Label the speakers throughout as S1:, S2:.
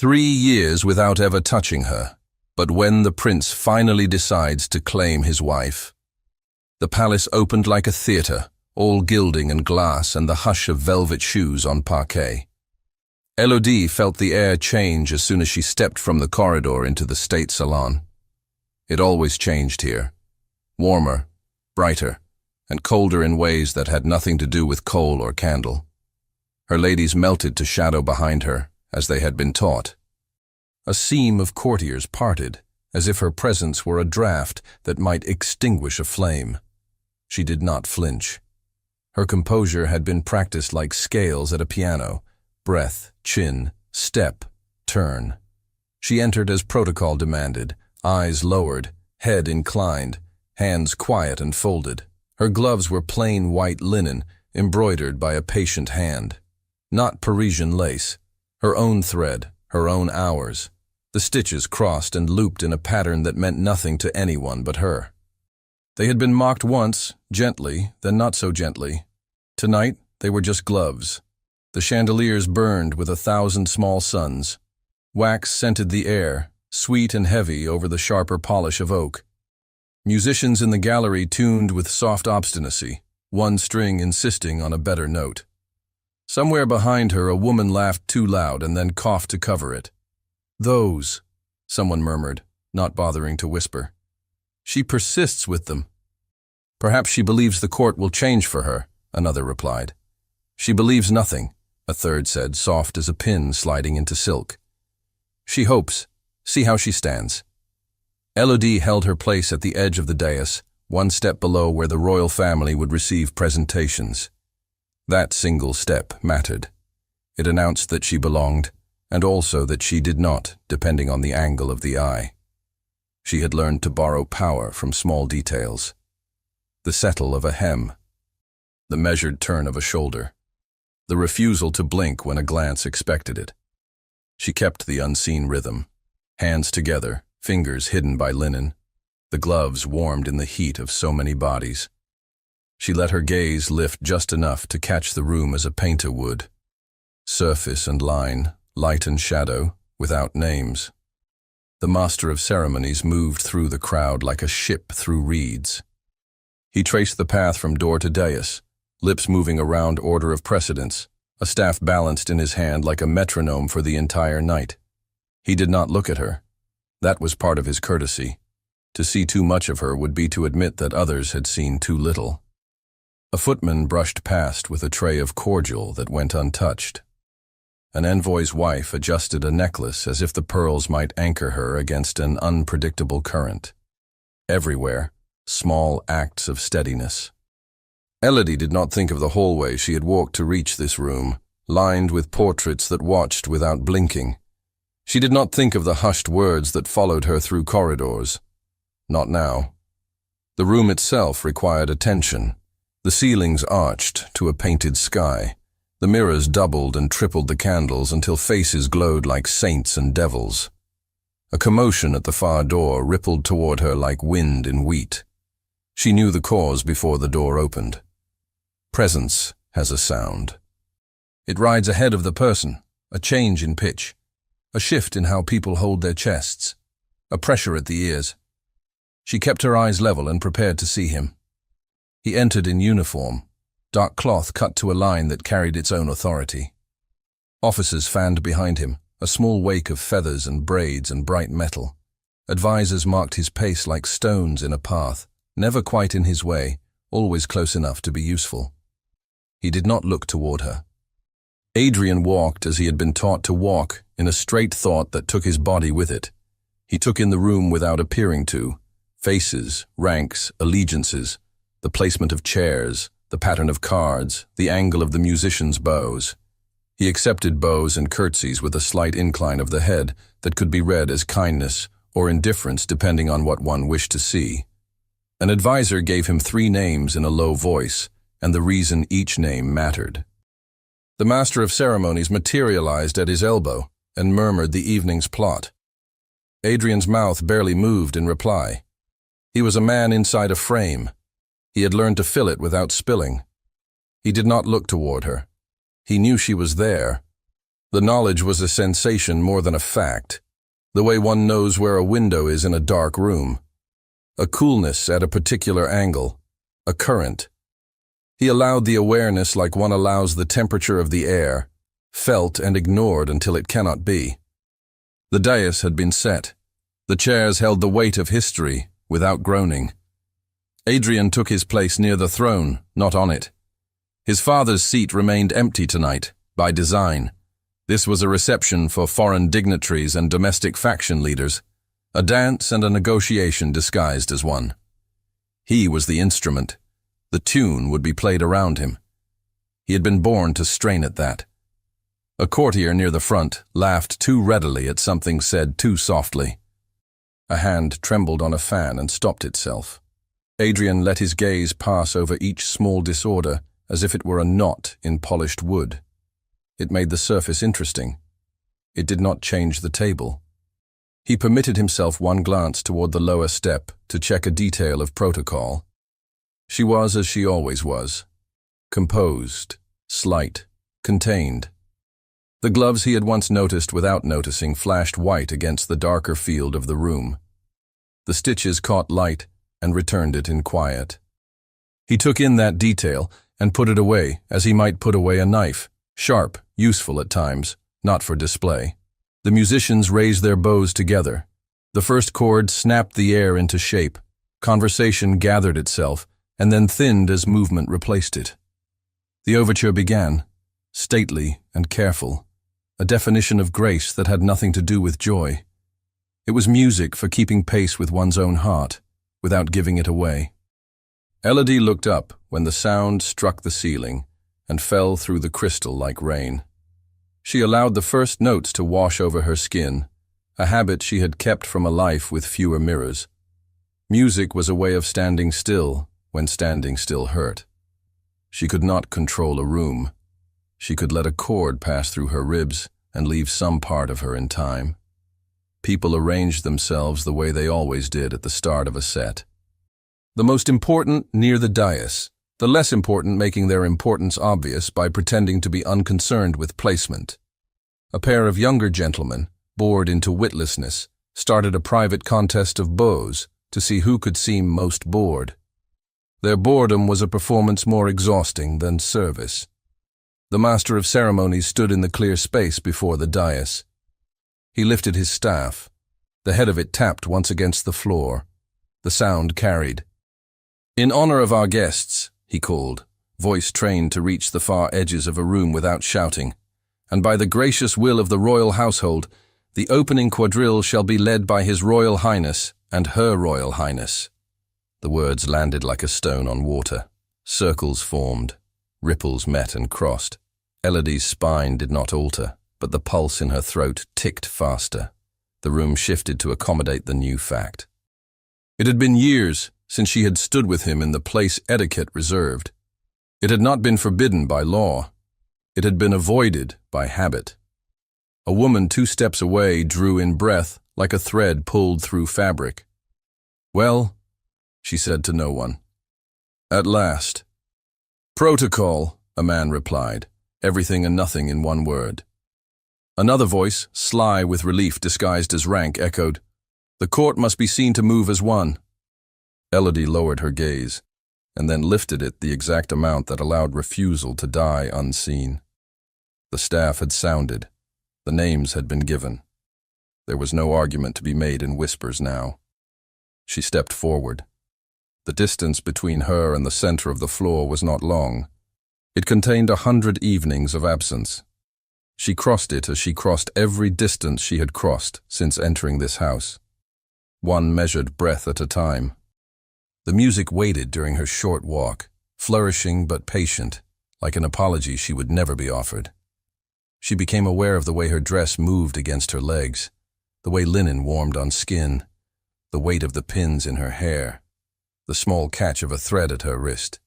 S1: 3 years without ever touching her, but when the prince finally decides to claim his wife, the palace opened like a theatre, all gilding and glass and the hush of velvet shoes on parquet. Elodie felt the air change as soon as she stepped from the corridor into the state salon. It always changed here. Warmer, brighter, and colder in ways that had nothing to do with coal or candle. Her ladies melted to shadow behind her, as they had been taught. A seam of courtiers parted, as if her presence were a draught that might extinguish a flame. She did not flinch. Her composure had been practiced like scales at a piano: breath, chin, step, turn. She entered as protocol demanded, eyes lowered, head inclined, hands quiet and folded. Her gloves were plain white linen, embroidered by a patient hand. Not Parisian lace. Her own thread, her own hours. The stitches crossed and looped in a pattern that meant nothing to anyone but her. They had been mocked once, gently, then not so gently. Tonight, they were just gloves. The chandeliers burned with 1,000 small suns. Wax scented the air, sweet and heavy over the sharper polish of oak. Musicians in the gallery tuned with soft obstinacy, one string insisting on a better note. Somewhere behind her, a woman laughed too loud and then coughed to cover it. "Those," someone murmured, not bothering to whisper. "She persists with them." "Perhaps she believes the court will change for her," another replied. "She believes nothing," a third said, soft as a pin sliding into silk. "She hopes. See how she stands." Elodie held her place at the edge of the dais, one step below where the royal family would receive presentations. That single step mattered. It announced that she belonged, and also that she did not, depending on the angle of the eye. She had learned to borrow power from small details. The settle of a hem, the measured turn of a shoulder, the refusal to blink when a glance expected it. She kept the unseen rhythm, hands together, fingers hidden by linen, the gloves warmed in the heat of so many bodies. She let her gaze lift just enough to catch the room as a painter would. Surface and line, light and shadow, without names. The master of ceremonies moved through the crowd like a ship through reeds. He traced the path from door to dais, lips moving around order of precedence, a staff balanced in his hand like a metronome for the entire night. He did not look at her. That was part of his courtesy. To see too much of her would be to admit that others had seen too little. A footman brushed past with a tray of cordial that went untouched. An envoy's wife adjusted a necklace as if the pearls might anchor her against an unpredictable current. Everywhere, small acts of steadiness. Elodie did not think of the hallway she had walked to reach this room, lined with portraits that watched without blinking. She did not think of the hushed words that followed her through corridors. Not now. The room itself required attention. The ceilings arched to a painted sky. The mirrors doubled and tripled the candles until faces glowed like saints and devils. A commotion at the far door rippled toward her like wind in wheat. She knew the cause before the door opened. Presence has a sound. It rides ahead of the person, a change in pitch, a shift in how people hold their chests, a pressure at the ears. She kept her eyes level and prepared to see him. He entered in uniform, dark cloth cut to a line that carried its own authority. Officers fanned behind him, a small wake of feathers and braids and bright metal. Advisors marked his pace like stones in a path, never quite in his way, always close enough to be useful. He did not look toward her. Adrien walked as he had been taught to walk, in a straight thought that took his body with it. He took in the room without appearing to. Faces, ranks, allegiances, the placement of chairs, the pattern of cards, the angle of the musicians' bows. He accepted bows and curtsies with a slight incline of the head that could be read as kindness or indifference depending on what one wished to see. An advisor gave him 3 names in a low voice, and the reason each name mattered. The master of ceremonies materialized at his elbow and murmured the evening's plot. Adrien's mouth barely moved in reply. He was a man inside a frame. He had learned to fill it without spilling. He did not look toward her. He knew she was there. The knowledge was a sensation more than a fact, the way one knows where a window is in a dark room. A coolness at a particular angle, a current. He allowed the awareness like one allows the temperature of the air, felt and ignored until it cannot be. The dais had been set. The chairs held the weight of history, without groaning. Adrian took his place near the throne, not on it. His father's seat remained empty tonight, by design. This was a reception for foreign dignitaries and domestic faction leaders, a dance and a negotiation disguised as one. He was the instrument. The tune would be played around him. He had been born to strain at that. A courtier near the front laughed too readily at something said too softly. A hand trembled on a fan and stopped itself. Adrian let his gaze pass over each small disorder as if it were a knot in polished wood. It made the surface interesting. It did not change the table. He permitted himself one glance toward the lower step to check a detail of protocol. She was as she always was. Composed, slight, contained. The gloves he had once noticed without noticing flashed white against the darker field of the room. The stitches caught light and returned it in quiet. He took in that detail and put it away as he might put away a knife, sharp, useful at times, not for display. The musicians raised their bows together. The first chord snapped the air into shape. Conversation gathered itself, and then thinned as movement replaced it. The overture began, stately and careful, a definition of grace that had nothing to do with joy. It was music for keeping pace with one's own heart, without giving it away. Elodie looked up when the sound struck the ceiling and fell through the crystal like rain. She allowed the first notes to wash over her skin, a habit she had kept from a life with fewer mirrors. Music was a way of standing still when standing still hurt. She could not control a room. She could let a cord pass through her ribs and leave some part of her in time. People arranged themselves the way they always did at the start of a set. The most important near the dais, the less important making their importance obvious by pretending to be unconcerned with placement. A pair of younger gentlemen, bored into witlessness, started a private contest of bows to see who could seem most bored. Their boredom was a performance more exhausting than service. The master of ceremonies stood in the clear space before the dais. He lifted his staff. The head of it tapped once against the floor. The sound carried. "In honor of our guests," he called, voice trained to reach the far edges of a room without shouting, "and by the gracious will of the royal household, the opening quadrille shall be led by His Royal Highness and Her Royal Highness." The words landed like a stone on water. Circles formed. Ripples met and crossed. Elodie's spine did not alter, but the pulse in her throat ticked faster. The room shifted to accommodate the new fact. It had been years since she had stood with him in the place etiquette reserved. It had not been forbidden by law. It had been avoided by habit. A woman 2 steps away drew in breath like a thread pulled through fabric. "Well," she said to no one. "At last." "Protocol," a man replied, everything and nothing in one word. Another voice, sly with relief disguised as rank, echoed, "The court must be seen to move as one." Elodie lowered her gaze, and then lifted it the exact amount that allowed refusal to die unseen. The staff had sounded. The names had been given. There was no argument to be made in whispers now. She stepped forward. The distance between her and the center of the floor was not long. It contained 100 evenings of absence. She crossed it as she crossed every distance she had crossed since entering this house. One measured breath at a time. The music waited during her short walk, flourishing but patient, like an apology she would never be offered. She became aware of the way her dress moved against her legs, the way linen warmed on skin, the weight of the pins in her hair, the small catch of a thread at her wrist.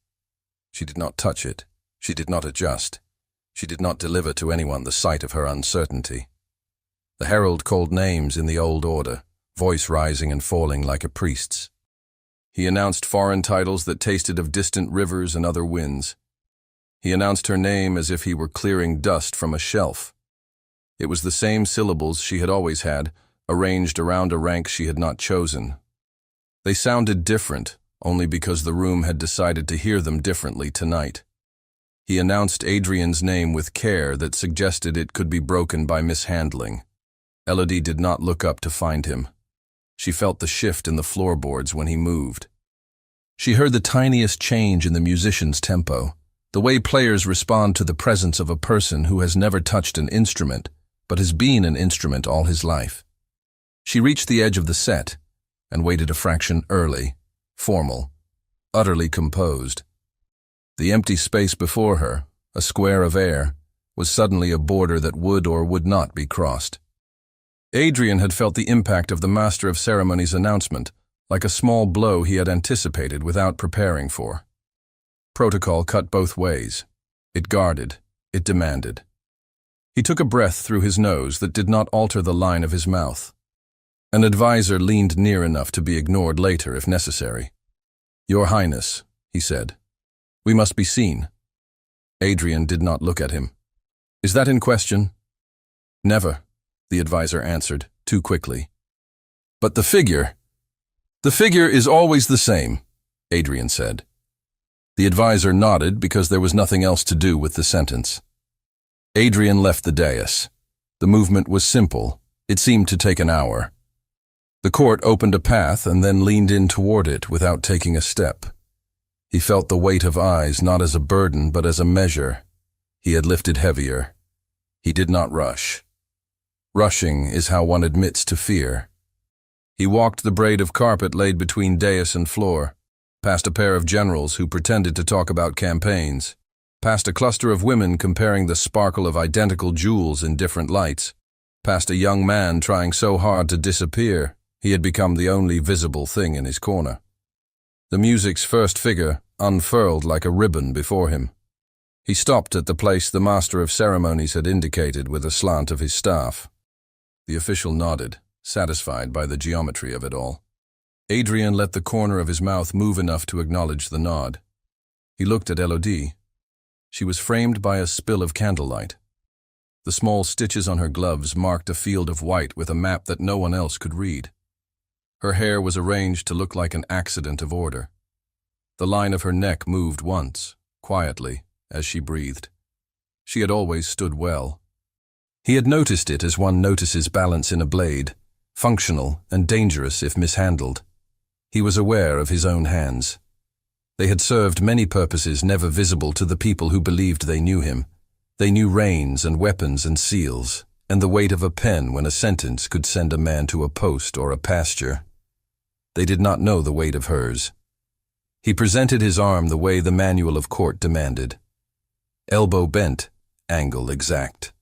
S1: She did not touch it. She did not adjust. She did not deliver to anyone the sight of her uncertainty. The herald called names in the old order, voice rising and falling like a priest's. He announced foreign titles that tasted of distant rivers and other winds. He announced her name as if he were clearing dust from a shelf. It was the same syllables she had always had, arranged around a rank she had not chosen. They sounded different, only because the room had decided to hear them differently tonight. He announced Adrian's name with care that suggested it could be broken by mishandling. Elodie did not look up to find him. She felt the shift in the floorboards when he moved. She heard the tiniest change in the musician's tempo, the way players respond to the presence of a person who has never touched an instrument, but has been an instrument all his life. She reached the edge of the set and waited a fraction early, formal, utterly composed. The empty space before her, a square of air, was suddenly a border that would or would not be crossed. Adrian had felt the impact of the Master of Ceremonies' announcement, like a small blow he had anticipated without preparing for. Protocol cut both ways. It guarded, it demanded. He took a breath through his nose that did not alter the line of his mouth. An advisor leaned near enough to be ignored later if necessary. "Your Highness," he said, "we must be seen." Adrian did not look at him. "Is that in question?" "Never," the advisor answered, too quickly. "But the figure is always the same," Adrian said. The advisor nodded because there was nothing else to do with the sentence. Adrian left the dais. The movement was simple. It seemed to take an hour. The court opened a path and then leaned in toward it without taking a step. He felt the weight of eyes not as a burden but as a measure. He had lifted heavier. He did not rush. Rushing is how one admits to fear. He walked the braid of carpet laid between dais and floor, past a pair of generals who pretended to talk about campaigns, past a cluster of women comparing the sparkle of identical jewels in different lights, past a young man trying so hard to disappear he had become the only visible thing in his corner. The music's first figure unfurled like a ribbon before him. He stopped at the place the Master of Ceremonies had indicated with a slant of his staff. The official nodded, satisfied by the geometry of it all. Adrian let the corner of his mouth move enough to acknowledge the nod. He looked at Elodie. She was framed by a spill of candlelight. The small stitches on her gloves marked a field of white with a map that no one else could read. Her hair was arranged to look like an accident of order. The line of her neck moved once, quietly, as she breathed. She had always stood well. He had noticed it as one notices balance in a blade, functional and dangerous if mishandled. He was aware of his own hands. They had served many purposes never visible to the people who believed they knew him. They knew reins and weapons and seals, and the weight of a pen when a sentence could send a man to a post or a pasture. They did not know the weight of hers. He presented his arm the way the manual of court demanded. Elbow bent, angle exact.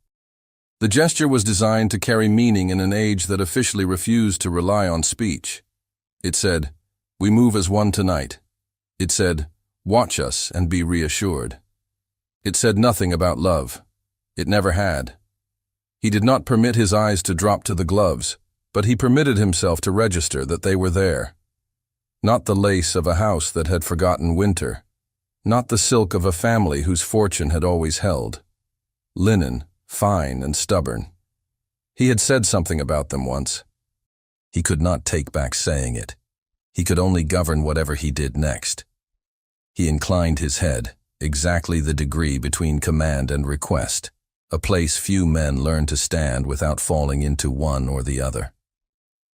S1: The gesture was designed to carry meaning in an age that officially refused to rely on speech. It said, "We move as one tonight." It said, "Watch us and be reassured." It said nothing about love. It never had. He did not permit his eyes to drop to the gloves, but he permitted himself to register that they were there. Not the lace of a house that had forgotten winter. Not the silk of a family whose fortune had always held. Linen, fine and stubborn. He had said something about them once. He could not take back saying it. He could only govern whatever he did next. He inclined his head, exactly the degree between command and request, a place few men learn to stand without falling into one or the other.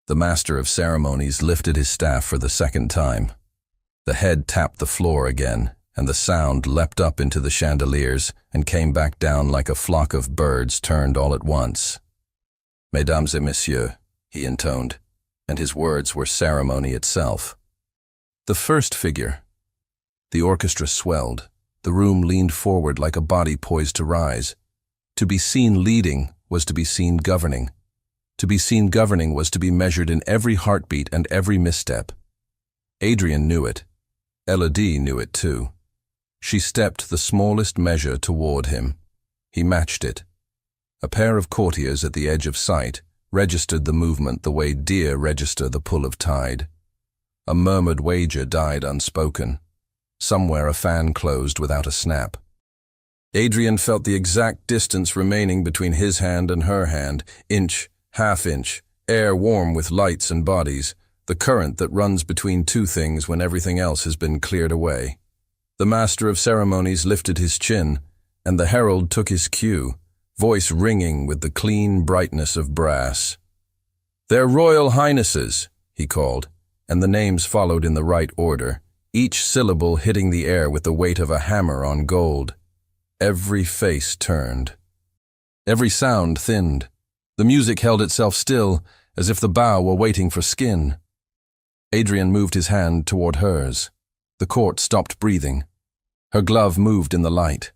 S1: The Master of Ceremonies lifted his staff for the second time. The head tapped the floor again, and the sound leapt up into the chandeliers and came back down like a flock of birds turned all at once. "Mesdames et messieurs," he intoned, and his words were ceremony itself. The first figure. The orchestra swelled. The room leaned forward like a body poised to rise. To be seen leading was to be seen governing. To be seen governing was to be measured in every heartbeat and every misstep. Adrian knew it. Elodie knew it too. She stepped the smallest measure toward him. He matched it. A pair of courtiers at the edge of sight registered the movement the way deer register the pull of tide. A murmured wager died unspoken. Somewhere a fan closed without a snap. Adrian felt the exact distance remaining between his hand and her hand, inch, half inch, air warm with lights and bodies, the current that runs between two things when everything else has been cleared away. The master of ceremonies lifted his chin, and the herald took his cue, voice ringing with the clean brightness of brass. "Their Royal Highnesses," he called, and the names followed in the right order, each syllable hitting the air with the weight of a hammer on gold. Every face turned. Every sound thinned. The music held itself still, as if the bow were waiting for skin. Adrian moved his hand toward hers. The court stopped breathing. Her glove moved in the light.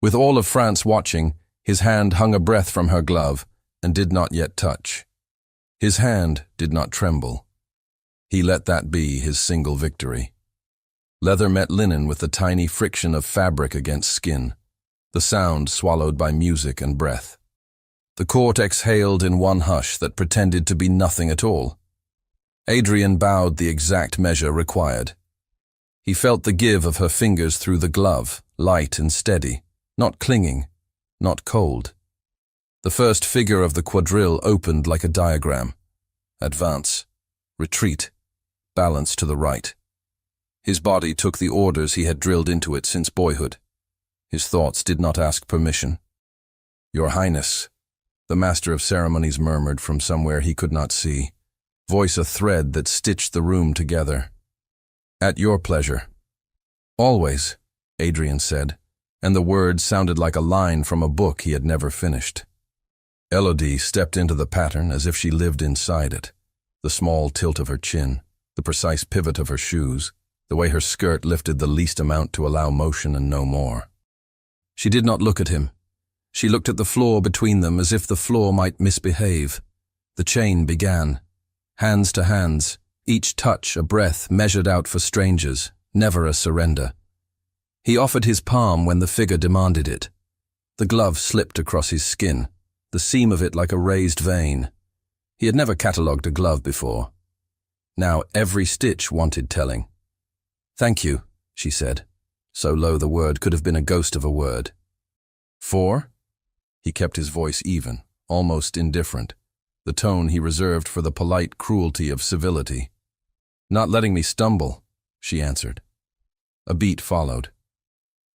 S1: With all of France watching, his hand hung a breath from her glove and did not yet touch. His hand did not tremble. He let that be his single victory. Leather met linen with the tiny friction of fabric against skin, the sound swallowed by music and breath. The court exhaled in one hush that pretended to be nothing at all. Adrian bowed the exact measure required. He felt the give of her fingers through the glove, light and steady, not clinging, not cold. The first figure of the quadrille opened like a diagram. Advance, retreat, balance to the right. His body took the orders he had drilled into it since boyhood. His thoughts did not ask permission. "Your Highness," the master of ceremonies murmured from somewhere he could not see, voice a thread that stitched the room together. "At your pleasure." "Always," Adrian said, and the words sounded like a line from a book he had never finished. Elodie stepped into the pattern as if she lived inside it, the small tilt of her chin, the precise pivot of her shoes, the way her skirt lifted the least amount to allow motion and no more. She did not look at him. She looked at the floor between them as if the floor might misbehave. The chain began. Hands to hands, each touch a breath measured out for strangers, never a surrender. He offered his palm when the figure demanded it. The glove slipped across his skin, the seam of it like a raised vein. He had never catalogued a glove before. Now every stitch wanted telling. "Thank you," she said, so low the word could have been a ghost of a word. "For?" He kept his voice even, almost indifferent, the tone he reserved for the polite cruelty of civility. "Not letting me stumble," she answered. A beat followed.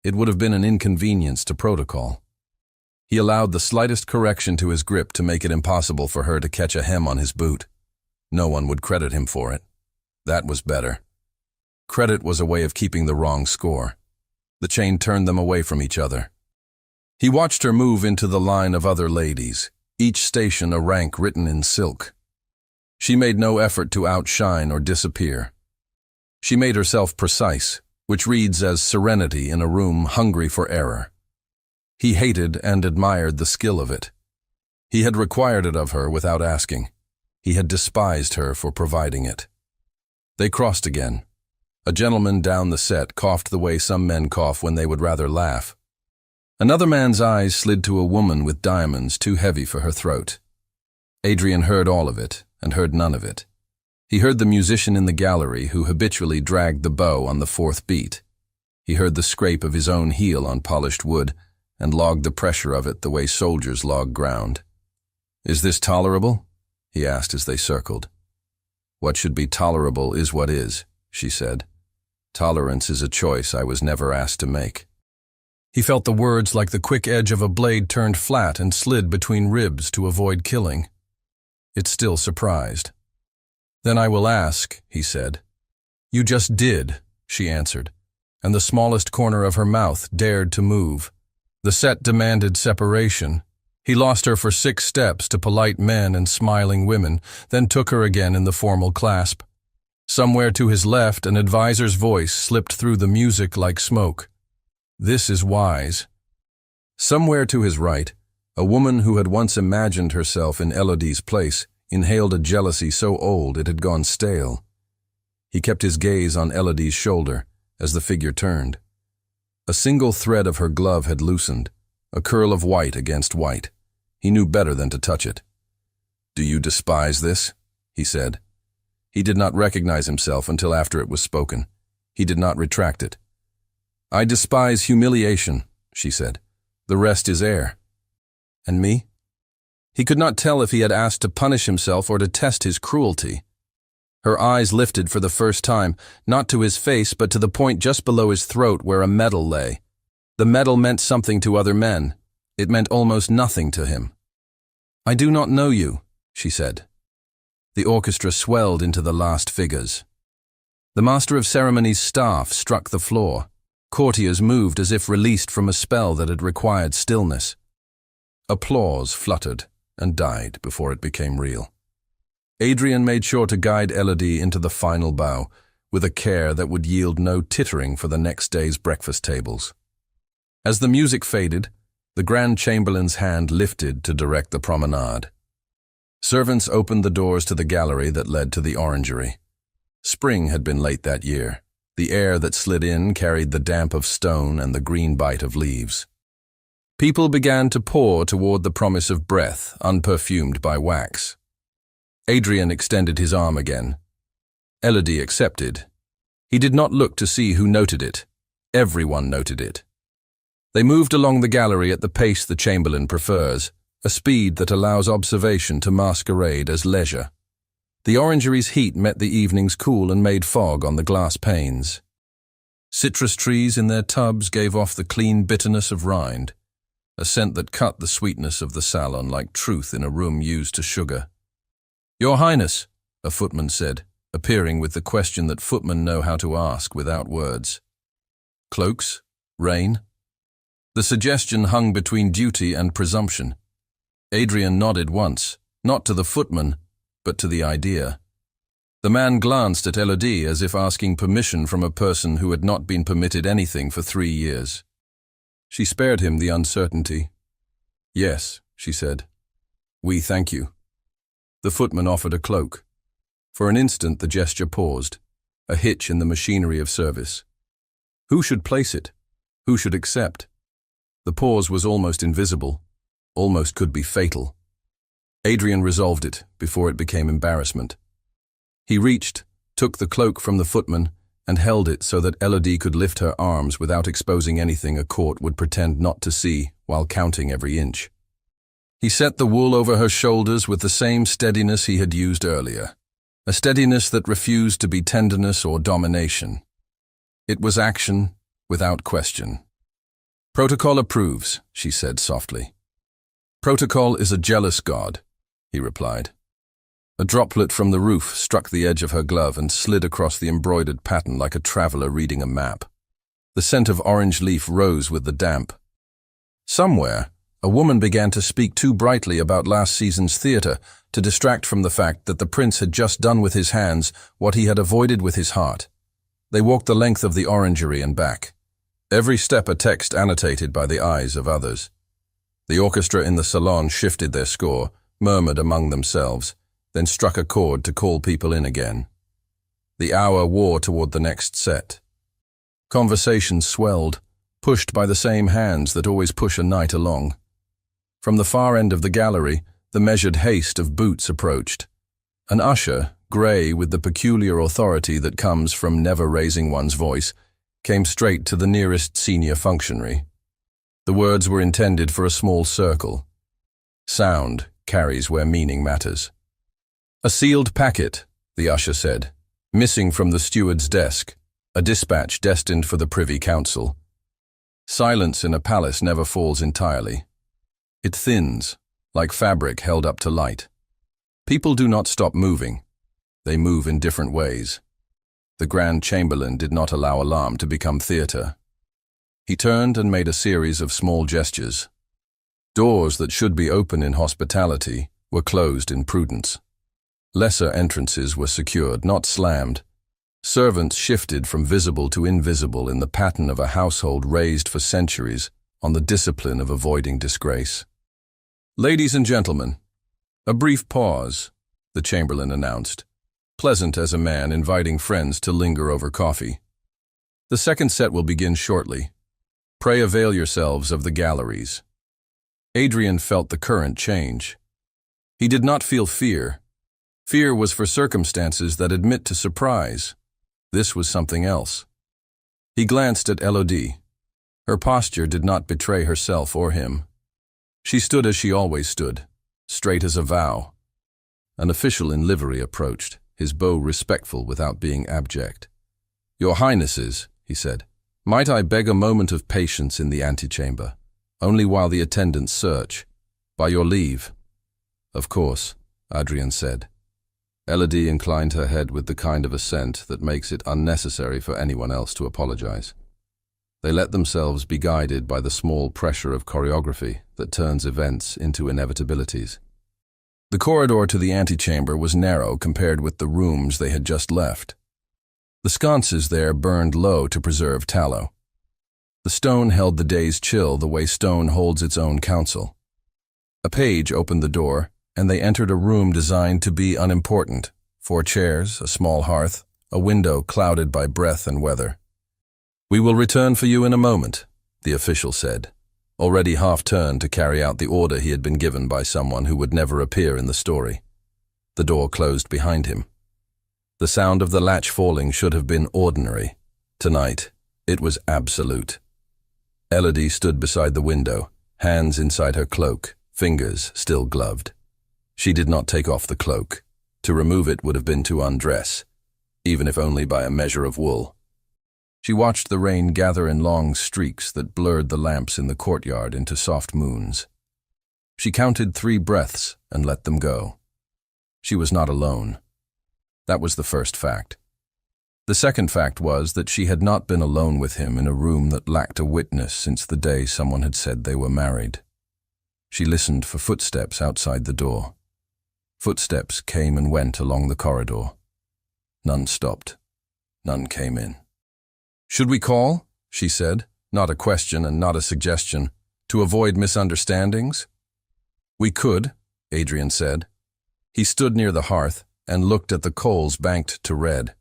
S1: It would have been an inconvenience to protocol. He allowed the slightest correction to his grip to make it impossible for her to catch a hem on his boot. No one would credit him for it. That was better. Credit was a way of keeping the wrong score. The chain turned them away from each other. He watched her move into the line of other ladies, each station a rank written in silk. She made no effort to outshine or disappear. She made herself precise, which reads as serenity in a room hungry for error. He hated and admired the skill of it. He had required it of her without asking. He had despised her for providing it. They crossed again. A gentleman down the set coughed the way some men cough when they would rather laugh. Another man's eyes slid to a woman with diamonds too heavy for her throat. Adrian heard all of it, and heard none of it. He heard the musician in the gallery who habitually dragged the bow on the fourth beat. He heard the scrape of his own heel on polished wood, and logged the pressure of it the way soldiers log ground. "Is this tolerable?" he asked as they circled. "What should be tolerable is what is," she said. "Tolerance is a choice I was never asked to make." He felt the words like the quick edge of a blade turned flat and slid between ribs to avoid killing. It still surprised. "Then I will ask," he said. "You just did," she answered, and the smallest corner of her mouth dared to move. The set demanded separation. He lost her for 6 steps to polite men and smiling women, then took her again in the formal clasp. Somewhere to his left, an advisor's voice slipped through the music like smoke. "This is wise." Somewhere to his right, a woman who had once imagined herself in Elodie's place inhaled a jealousy so old it had gone stale. He kept his gaze on Elodie's shoulder as the figure turned. A single thread of her glove had loosened, a curl of white against white. He knew better than to touch it. "Do you despise this?" he said. He did not recognize himself until after it was spoken. He did not retract it. "I despise humiliation," she said. "The rest is air." "And me?" He could not tell if he had asked to punish himself or to test his cruelty. Her eyes lifted for the first time, not to his face but to the point just below his throat where a medal lay. The medal meant something to other men. It meant almost nothing to him. "I do not know you," she said. The orchestra swelled into the last figures. The master of ceremonies' staff struck the floor. Courtiers moved as if released from a spell that had required stillness. Applause fluttered and died before it became real. Adrian made sure to guide Elodie into the final bow, with a care that would yield no tittering for the next day's breakfast tables. As the music faded, the Grand Chamberlain's hand lifted to direct the promenade. Servants opened the doors to the gallery that led to the orangery. Spring had been late that year. The air that slid in carried the damp of stone and the green bite of leaves. People began to pour toward the promise of breath, unperfumed by wax. Adrian extended his arm again. Elodie accepted. He did not look to see who noted it. Everyone noted it. They moved along the gallery at the pace the Chamberlain prefers, a speed that allows observation to masquerade as leisure. The orangery's heat met the evening's cool and made fog on the glass panes. Citrus trees in their tubs gave off the clean bitterness of rind, a scent that cut the sweetness of the salon like truth in a room used to sugar. "Your Highness," a footman said, appearing with the question that footmen know how to ask without words. "Cloaks? Rain?" The suggestion hung between duty and presumption. Adrian nodded once, not to the footman, but to the idea. The man glanced at Elodie as if asking permission from a person who had not been permitted anything for 3 years. She spared him the uncertainty. "Yes," she said. "We thank you." The footman offered a cloak. For an instant the gesture paused, a hitch in the machinery of service. Who should place it? Who should accept? The pause was almost invisible, almost could be fatal. Adrian resolved it before it became embarrassment. He reached, took the cloak from the footman, and held it so that Elodie could lift her arms without exposing anything a court would pretend not to see while counting every inch. He set the wool over her shoulders with the same steadiness he had used earlier, a steadiness that refused to be tenderness or domination. It was action without question. "Protocol approves," she said softly. "Protocol is a jealous god," he replied. A droplet from the roof struck the edge of her glove and slid across the embroidered pattern like a traveler reading a map. The scent of orange leaf rose with the damp. Somewhere, a woman began to speak too brightly about last season's theater to distract from the fact that the prince had just done with his hands what he had avoided with his heart. They walked the length of the orangery and back, every step a text annotated by the eyes of others. The orchestra in the salon shifted their score, murmured among themselves, then struck a chord to call people in again. The hour wore toward the next set. Conversations swelled, pushed by the same hands that always push a night along. From the far end of the gallery, the measured haste of boots approached. An usher, grey with the peculiar authority that comes from never raising one's voice, came straight to the nearest senior functionary. The words were intended for a small circle. Sound carries where meaning matters. "A sealed packet," the usher said, missing from the steward's desk, a dispatch destined for the Privy Council. Silence in a palace never falls entirely. It thins, like fabric held up to light. People do not stop moving. They move in different ways. The Grand Chamberlain did not allow alarm to become theatre. He turned and made a series of small gestures. Doors that should be open in hospitality were closed in prudence. Lesser entrances were secured, not slammed. Servants shifted from visible to invisible in the pattern of a household raised for centuries on the discipline of avoiding disgrace. "Ladies and gentlemen, a brief pause," the Chamberlain announced, pleasant as a man inviting friends to linger over coffee. "The second set will begin shortly. Pray avail yourselves of the galleries." Adrian felt the current change. He did not feel fear. Fear was for circumstances that admit to surprise. This was something else. He glanced at Elodie. Her posture did not betray herself or him. She stood as she always stood, straight as a vow. An official in livery approached, his bow respectful without being abject. "Your Highnesses," he said, "might I beg a moment of patience in the antechamber, only while the attendants search? By your leave." "Of course," Adrian said. Elodie inclined her head with the kind of assent that makes it unnecessary for anyone else to apologize. They let themselves be guided by the small pressure of choreography that turns events into inevitabilities. The corridor to the antechamber was narrow compared with the rooms they had just left. The sconces there burned low to preserve tallow. The stone held the day's chill the way stone holds its own counsel. A page opened the door, and they entered a room designed to be unimportant: 4 chairs, a small hearth, a window clouded by breath and weather. "We will return for you in a moment," the official said, already half-turned to carry out the order he had been given by someone who would never appear in the story. The door closed behind him. The sound of the latch falling should have been ordinary. Tonight, it was absolute. Elodie stood beside the window, hands inside her cloak, fingers still gloved. She did not take off the cloak. To remove it would have been to undress, even if only by a measure of wool. She watched the rain gather in long streaks that blurred the lamps in the courtyard into soft moons. She counted 3 breaths and let them go. She was not alone. That was the first fact. The second fact was that she had not been alone with him in a room that lacked a witness since the day someone had said they were married. She listened for footsteps outside the door. Footsteps came and went along the corridor. None stopped. None came in. "Should we call?" she said, not a question and not a suggestion, "to avoid misunderstandings?" "We could," Adrian said. He stood near the hearth and looked at the coals banked to red.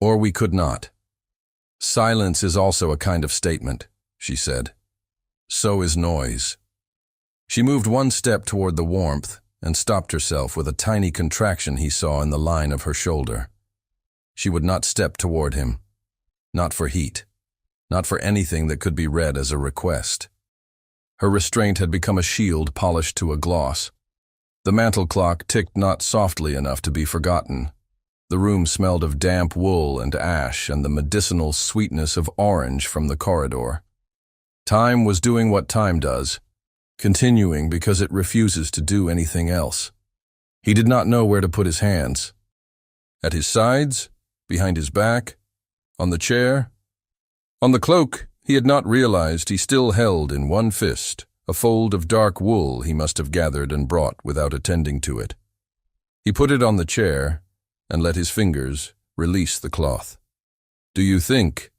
S1: "Or we could not. Silence is also a kind of statement," she said. "So is noise." She moved 1 step toward the warmth and stopped herself with a tiny contraction he saw in the line of her shoulder. She would not step toward him. Not for heat. Not for anything that could be read as a request. Her restraint had become a shield polished to a gloss. The mantel clock ticked not softly enough to be forgotten. The room smelled of damp wool and ash and the medicinal sweetness of orange from the corridor. Time was doing what time does, continuing because it refuses to do anything else. He did not know where to put his hands. At his sides, behind his back, on the chair. On the cloak, he had not realized he still held in one fist a fold of dark wool he must have gathered and brought without attending to it. He put it on the chair and let his fingers release the cloth. "Do you think?"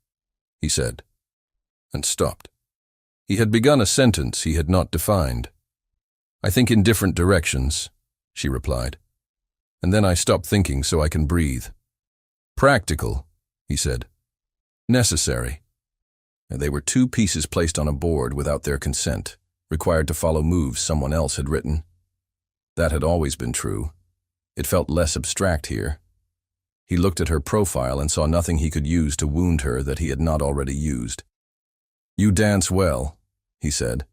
S1: he said, and stopped. He had begun a sentence he had not defined. "I think in different directions," she replied. "And then I stop thinking so I can breathe." "Practical," he said. "Necessary." And they were 2 pieces placed on a board without their consent, required to follow moves someone else had written. That had always been true. It felt less abstract here. He looked at her profile and saw nothing he could use to wound her that he had not already used. "You dance well," he said,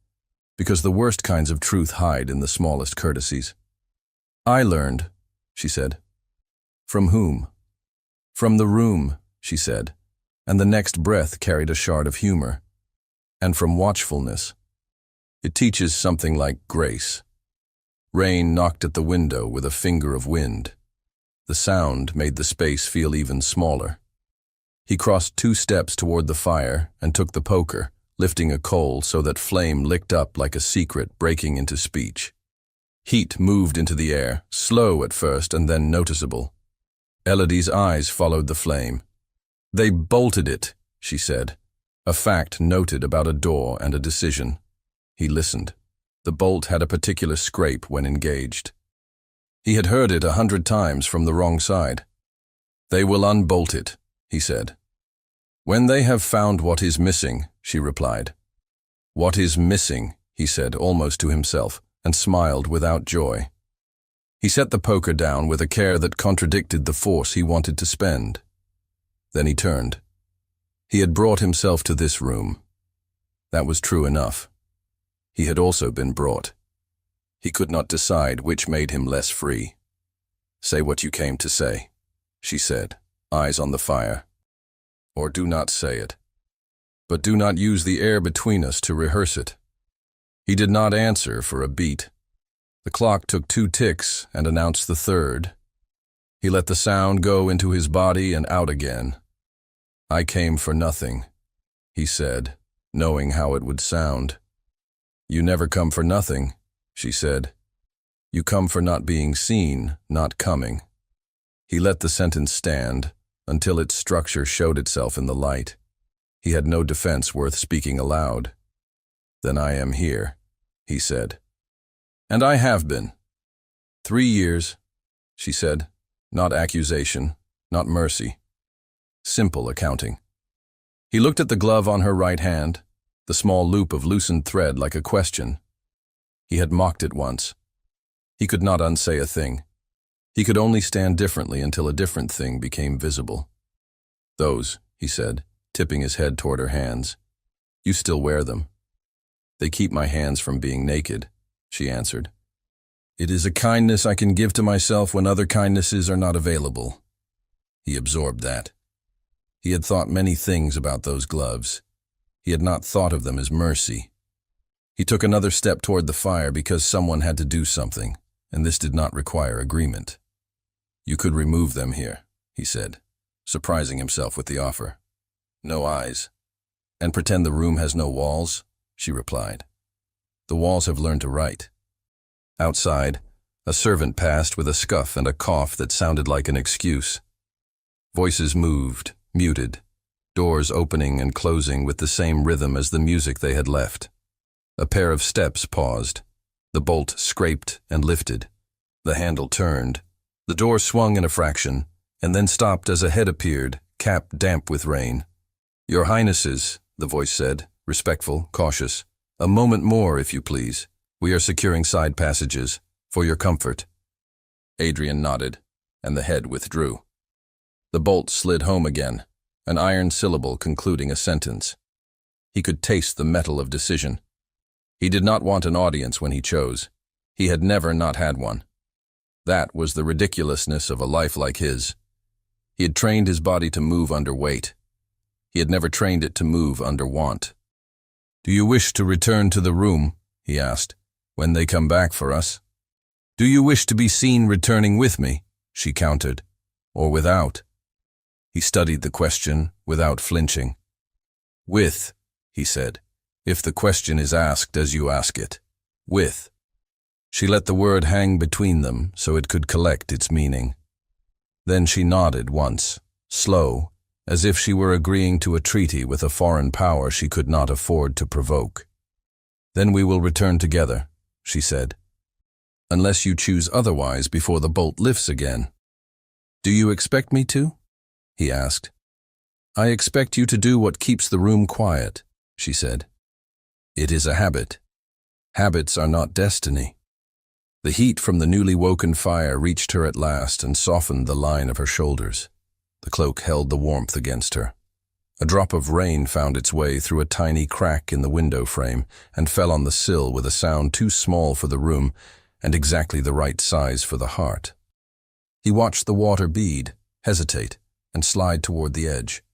S1: "because the worst kinds of truth hide in the smallest courtesies." "I learned," she said. "From whom?" "From the room," she said, and the next breath carried a shard of humor. "And from watchfulness. It teaches something like grace." Rain knocked at the window with a finger of wind. The sound made the space feel even smaller. He crossed 2 steps toward the fire and took the poker, lifting a coal so that flame licked up like a secret breaking into speech. Heat moved into the air, slow at first and then noticeable. Elodie's eyes followed the flame. "They bolted it," she said, a fact noted about a door and a decision. He listened. The bolt had a particular scrape when engaged. He had heard it 100 times from the wrong side. "They will unbolt it," he said. "When they have found what is missing," she replied. "What is missing," he said almost to himself, and smiled without joy. He set the poker down with a care that contradicted the force he wanted to spend. Then he turned. He had brought himself to this room. That was true enough. He had also been brought. He could not decide which made him less free. "Say what you came to say," she said, eyes on the fire. "Or do not say it. But do not use the air between us to rehearse it." He did not answer for a beat. The clock took 2 ticks and announced the 3rd. He let the sound go into his body and out again. "I came for nothing," he said, knowing how it would sound. "You never come for nothing," she said. "You come for not being seen, not coming." He let the sentence stand until its structure showed itself in the light. He had no defense worth speaking aloud. "Then I am here," he said. "And I have been." 3 years, she said. Not accusation, not mercy. Simple accounting. He looked at the glove on her right hand, the small loop of loosened thread like a question. He had mocked it once. He could not unsay a thing. He could only stand differently until a different thing became visible. "Those," he said, tipping his head toward her hands. "You still wear them." "They keep my hands from being naked," she answered. "It is a kindness I can give to myself when other kindnesses are not available." He absorbed that. He had thought many things about those gloves. He had not thought of them as mercy. He took another step toward the fire because someone had to do something, and this did not require agreement. "You could remove them here," he said, surprising himself with the offer. "No eyes." "And pretend the room has no walls?" she replied. "The walls have learned to write." Outside, a servant passed with a scuff and a cough that sounded like an excuse. Voices moved, muted, doors opening and closing with the same rhythm as the music they had left. A pair of steps paused. The bolt scraped and lifted. The handle turned. The door swung in a fraction, and then stopped as a head appeared, cap damp with rain. "Your Highnesses," the voice said, respectful, cautious. "A moment more, if you please. We are securing side passages, for your comfort." Adrian nodded, and the head withdrew. The bolt slid home again, an iron syllable concluding a sentence. He could taste the metal of decision. He did not want an audience when he chose. He had never not had one. That was the ridiculousness of a life like his. He had trained his body to move under weight. He had never trained it to move under want. "Do you wish to return to the room?" he asked, "when they come back for us?" "Do you wish to be seen returning with me?" she countered, "or without?" He studied the question without flinching. "With," he said, "if the question is asked as you ask it. With." She let the word hang between them so it could collect its meaning. Then she nodded once, slow, as if she were agreeing to a treaty with a foreign power she could not afford to provoke. "Then we will return together," she said, "unless you choose otherwise before the bolt lifts again." "Do you expect me to?" he asked. "I expect you to do what keeps the room quiet," she said. "It is a habit. Habits are not destiny." The heat from the newly woken fire reached her at last and softened the line of her shoulders. The cloak held the warmth against her. A drop of rain found its way through a tiny crack in the window frame and fell on the sill with a sound too small for the room and exactly the right size for the heart. He watched the water bead, hesitate, and slide toward the edge.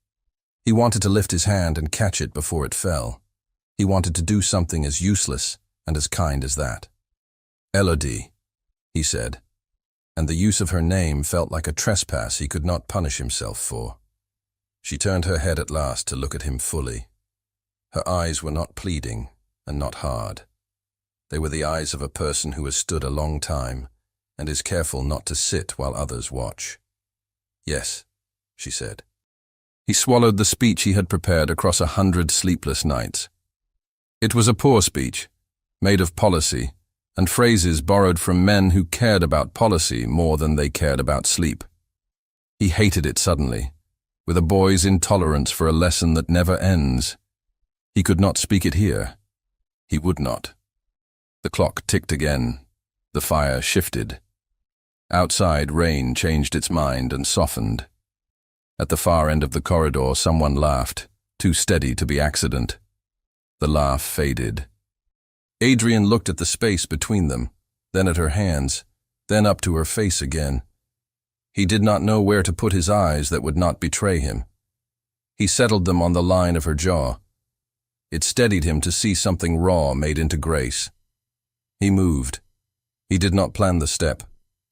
S1: He wanted to lift his hand and catch it before it fell. He wanted to do something as useless and as kind as that. "Elodie," he said, and the use of her name felt like a trespass he could not punish himself for. She turned her head at last to look at him fully. Her eyes were not pleading and not hard. They were the eyes of a person who has stood a long time and is careful not to sit while others watch. "Yes," she said. He swallowed the speech he had prepared across 100 sleepless nights. It was a poor speech, made of policy, and phrases borrowed from men who cared about policy more than they cared about sleep. He hated it suddenly, with a boy's intolerance for a lesson that never ends. He could not speak it here. He would not. The clock ticked again. The fire shifted. Outside, rain changed its mind and softened. At the far end of the corridor, someone laughed, too steady to be accident. The laugh faded. Adrian looked at the space between them, then at her hands, then up to her face again. He did not know where to put his eyes that would not betray him. He settled them on the line of her jaw. It steadied him to see something raw made into grace. He moved. He did not plan the step.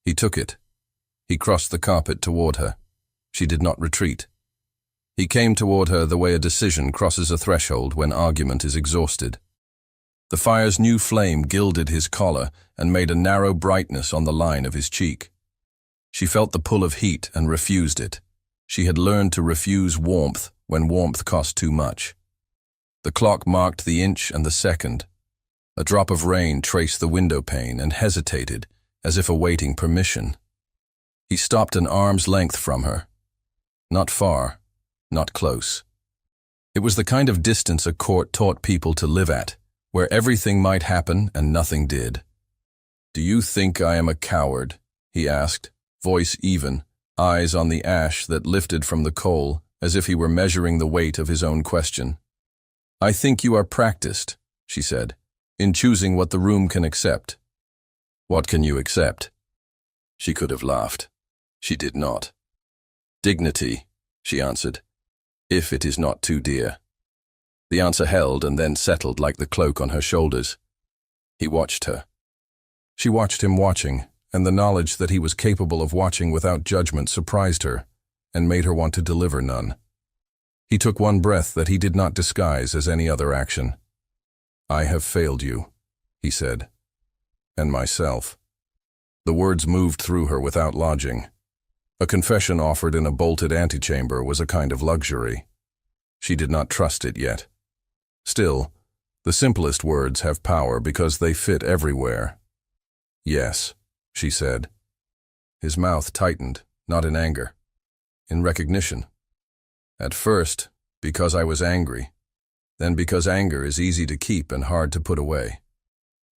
S1: He took it. He crossed the carpet toward her. She did not retreat. He came toward her the way a decision crosses a threshold when argument is exhausted. The fire's new flame gilded his collar and made a narrow brightness on the line of his cheek. She felt the pull of heat and refused it. She had learned to refuse warmth when warmth cost too much. The clock marked the inch and the second. A drop of rain traced the window pane and hesitated, as if awaiting permission. He stopped an arm's length from her. Not far, not close. It was the kind of distance a court taught people to live at, where everything might happen and nothing did. "Do you think I am a coward?" he asked, voice even, eyes on the ash that lifted from the coal, as if he were measuring the weight of his own question. "I think you are practiced," she said, "in choosing what the room can accept." "What can you accept?" She could have laughed. She did not. "Dignity," she answered, "if it is not too dear." The answer held and then settled like the cloak on her shoulders. He watched her. She watched him watching, and the knowledge that he was capable of watching without judgment surprised her and made her want to deliver none. He took one breath that he did not disguise as any other action. "I have failed you," he said, "and myself." The words moved through her without lodging. A confession offered in a bolted antechamber was a kind of luxury. She did not trust it yet. Still, the simplest words have power because they fit everywhere. "Yes," she said. His mouth tightened, not in anger, in recognition. "At first, because I was angry. Then because anger is easy to keep and hard to put away.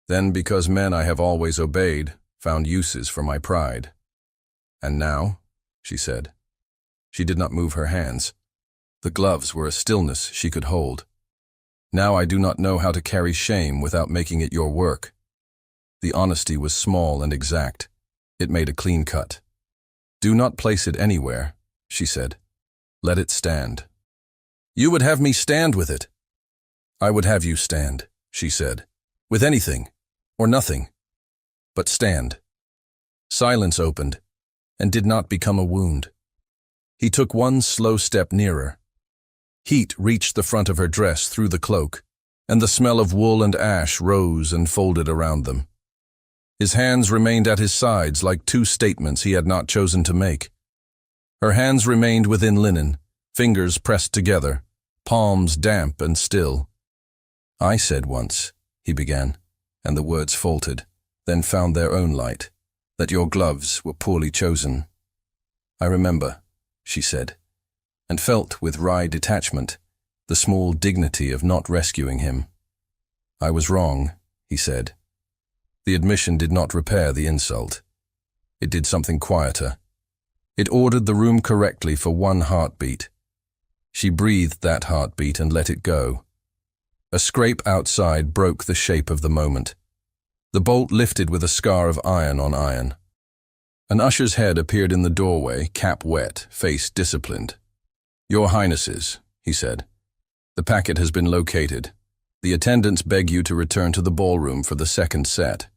S1: Then because men I have always obeyed found uses for my pride. And now," she said. She did not move her hands. The gloves were a stillness she could hold. "Now I do not know how to carry shame without making it your work." The honesty was small and exact. It made a clean cut. "Do not place it anywhere," she said. "Let it stand." "You would have me stand with it." "I would have you stand," she said, "with anything, or nothing. But stand." Silence opened, and did not become a wound. He took one slow step nearer. Heat reached the front of her dress through the cloak, and the smell of wool and ash rose and folded around them. His hands remained at his sides like two statements he had not chosen to make. Her hands remained within linen, fingers pressed together, palms damp and still. "I said once," he began, and the words faltered, then found their own light, "that your gloves were poorly chosen." "I remember," she said, and felt with wry detachment the small dignity of not rescuing him. "I was wrong," he said. The admission did not repair the insult. It did something quieter. It ordered the room correctly for one heartbeat. She breathed that heartbeat and let it go. A scrape outside broke the shape of the moment. The bolt lifted with a scar of iron on iron. An usher's head appeared in the doorway, cap wet, face disciplined. "Your Highnesses," he said, "the packet has been located. The attendants beg you to return to the ballroom for the second set."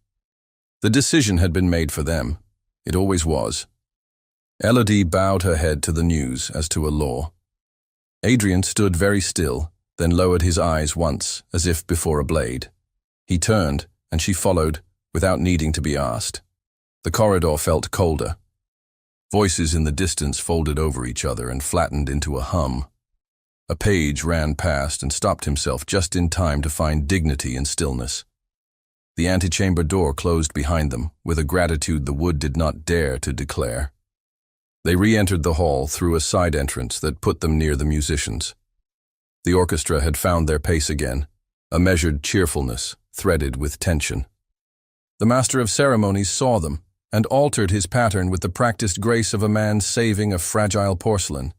S1: The decision had been made for them. It always was. Elodie bowed her head to the news as to a law. Adrian stood very still, then lowered his eyes once, as if before a blade. He turned, and she followed, without needing to be asked. The corridor felt colder. Voices in the distance folded over each other and flattened into a hum. A page ran past and stopped himself just in time to find dignity in stillness. The antechamber door closed behind them, with a gratitude the wood did not dare to declare. They re-entered the hall through a side entrance that put them near the musicians. The orchestra had found their pace again, a measured cheerfulness, threaded with tension. The master of ceremonies saw them, and altered his pattern with the practiced grace of a man saving a fragile porcelain.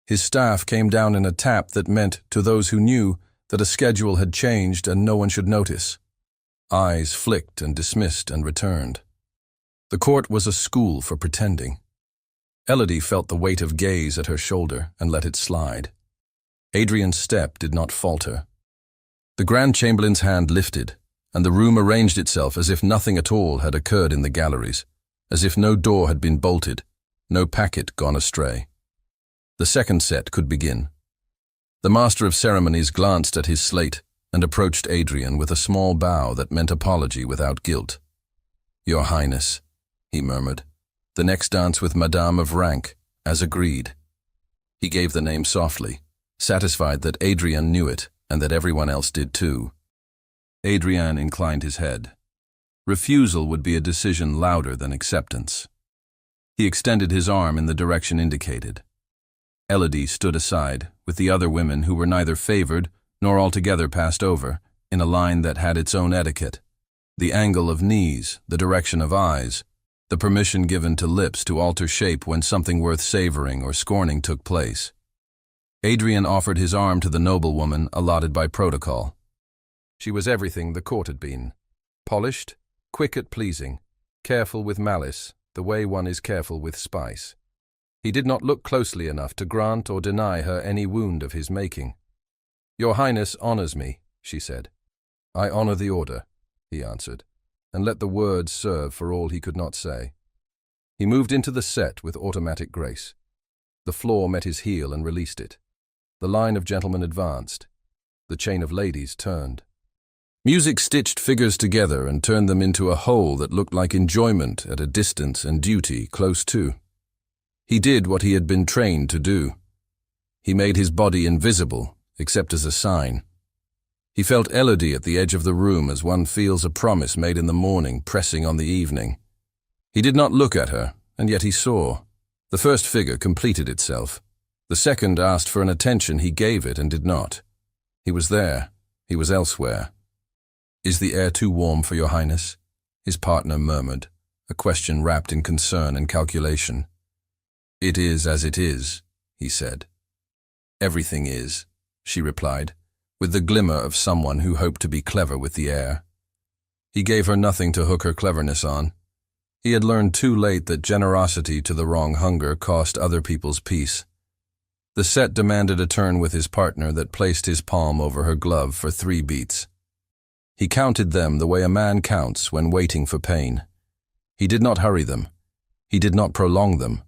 S1: His staff came down in a tap that meant, to those who knew, that a schedule had changed and no one should notice. Eyes flicked and dismissed and returned. The court was a school for pretending. Elodie felt the weight of gaze at her shoulder and let it slide. Adrian's step did not falter. The Grand Chamberlain's hand lifted, and the room arranged itself as if nothing at all had occurred in the galleries, as if no door had been bolted, no packet gone astray. The second set could begin. The Master of Ceremonies glanced at his slate and approached Adrian with a small bow that meant apology without guilt. "Your Highness," he murmured, "the next dance with Madame of rank, as agreed." He gave the name softly, satisfied that Adrian knew it and that everyone else did too. Adrian inclined his head. Refusal would be a decision louder than acceptance. He extended his arm in the direction indicated. Elodie stood aside, with the other women who were neither favored nor altogether passed over, in a line that had its own etiquette. The angle of knees, the direction of eyes, the permission given to lips to alter shape when something worth savoring or scorning took place. Adrian offered his arm to the noblewoman allotted by protocol. She was everything the court had been. Polished, quick at pleasing, careful with malice, the way one is careful with spice. He did not look closely enough to grant or deny her any wound of his making. "Your Highness honors me," she said. "I honor the order," he answered, and let the words serve for all he could not say. He moved into the set with automatic grace. The floor met his heel and released it. The line of gentlemen advanced. The chain of ladies turned. Music stitched figures together and turned them into a whole that looked like enjoyment at a distance and duty close to. He did what he had been trained to do. He made his body invisible, except as a sign. He felt Elodie at the edge of the room as one feels a promise made in the morning pressing on the evening. He did not look at her, and yet he saw. The first figure completed itself. The second asked for an attention he gave it and did not. He was there. He was elsewhere. "Is the air too warm for your Highness?" his partner murmured, a question wrapped in concern and calculation. "It is as it is," he said. "Everything is," she replied, with the glimmer of someone who hoped to be clever with the air. He gave her nothing to hook her cleverness on. He had learned too late that generosity to the wrong hunger cost other people's peace. The set demanded a turn with his partner that placed his palm over her glove for 3 beats. He counted them the way a man counts when waiting for pain. He did not hurry them. He did not prolong them.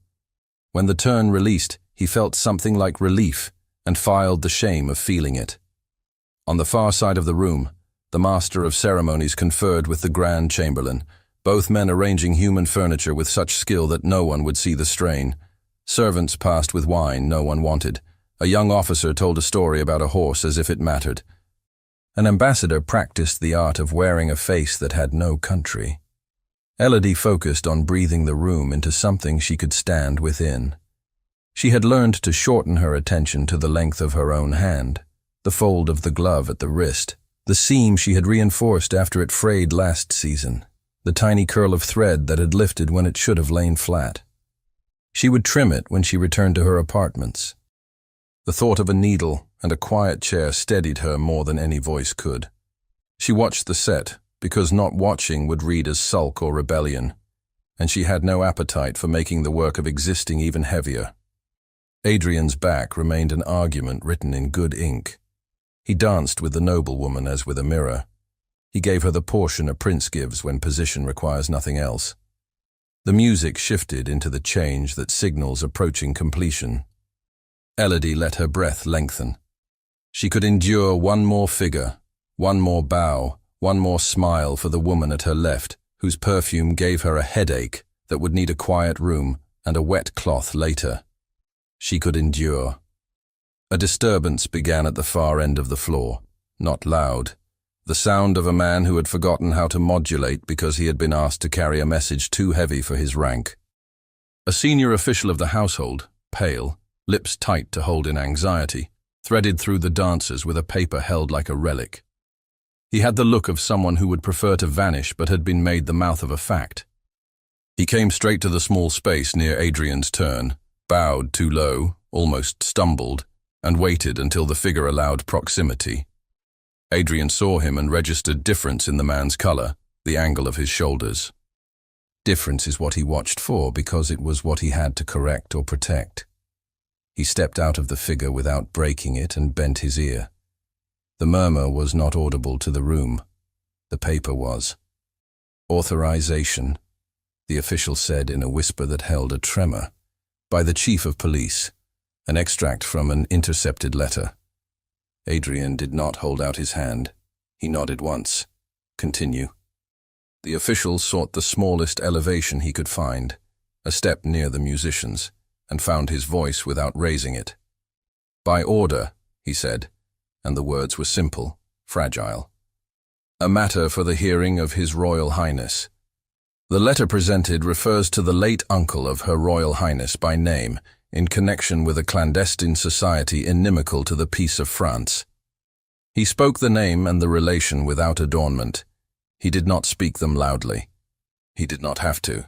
S1: When the turn released, he felt something like relief and filed the shame of feeling it. On the far side of the room, the Master of Ceremonies conferred with the Grand Chamberlain, both men arranging human furniture with such skill that no one would see the strain. Servants passed with wine no one wanted. A young officer told a story about a horse as if it mattered. An ambassador practiced the art of wearing a face that had no country. Elodie focused on breathing the room into something she could stand within. She had learned to shorten her attention to the length of her own hand, the fold of the glove at the wrist, the seam she had reinforced after it frayed last season, the tiny curl of thread that had lifted when it should have lain flat. She would trim it when she returned to her apartments. The thought of a needle and a quiet chair steadied her more than any voice could. She watched the set, because not watching would read as sulk or rebellion, and she had no appetite for making the work of existing even heavier. Adrian's back remained an argument written in good ink. He danced with the noblewoman as with a mirror. He gave her the portion a prince gives when position requires nothing else. The music shifted into the change that signals approaching completion. Elodie let her breath lengthen. She could endure one more figure, one more bow, one more smile for the woman at her left, whose perfume gave her a headache that would need a quiet room and a wet cloth later. She could endure. A disturbance began at the far end of the floor, not loud. The sound of a man who had forgotten how to modulate because he had been asked to carry a message too heavy for his rank. A senior official of the household, pale, lips tight to hold in anxiety, threaded through the dancers with a paper held like a relic. He had the look of someone who would prefer to vanish but had been made the mouth of a fact. He came straight to the small space near Adrian's turn, bowed too low, almost stumbled, and waited until the figure allowed proximity, Adrian saw him and registered difference in the man's color, the angle of his shoulders. Difference is what he watched for because it was what he had to correct or protect. He stepped out of the figure without breaking it and bent his ear. The murmur was not audible to the room. The paper was. Authorization, the official said in a whisper that held a tremor, by the chief of police, an extract from an intercepted letter. Adrian did not hold out his hand. He nodded once. Continue. The official sought the smallest elevation he could find, a step near the musicians, and found his voice without raising it. By order, he said, and the words were simple, fragile. A matter for the hearing of His Royal Highness. The letter presented refers to the late uncle of Her Royal Highness by name, in connection with a clandestine society inimical to the peace of France. He spoke the name and the relation without adornment. He did not speak them loudly. He did not have to.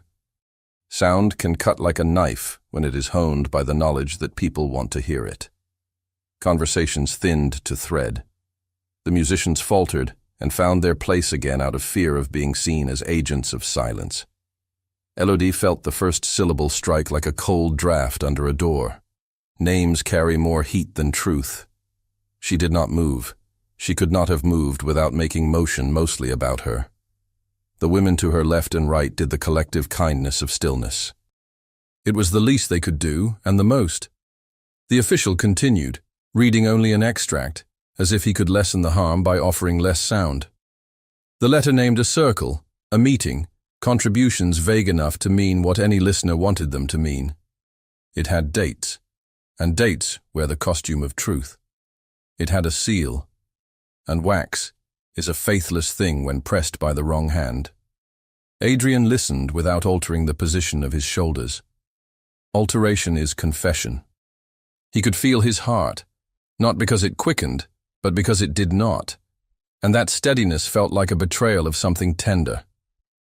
S1: Sound can cut like a knife when it is honed by the knowledge that people want to hear it. Conversations thinned to thread. The musicians faltered and found their place again out of fear of being seen as agents of silence. Elodie felt the first syllable strike like a cold draft under a door. Names carry more heat than truth. She did not move. She could not have moved without making motion mostly about her. The women to her left and right did the collective kindness of stillness. It was the least they could do, and the most. The official continued, reading only an extract, as if he could lessen the harm by offering less sound. The letter named a circle, a meeting, contributions vague enough to mean what any listener wanted them to mean. It had dates, and dates wear the costume of truth. It had a seal, and wax is a faithless thing when pressed by the wrong hand. Adrian listened without altering the position of his shoulders. Alteration is confession. He could feel his heart, not because it quickened, but because it did not, and that steadiness felt like a betrayal of something tender.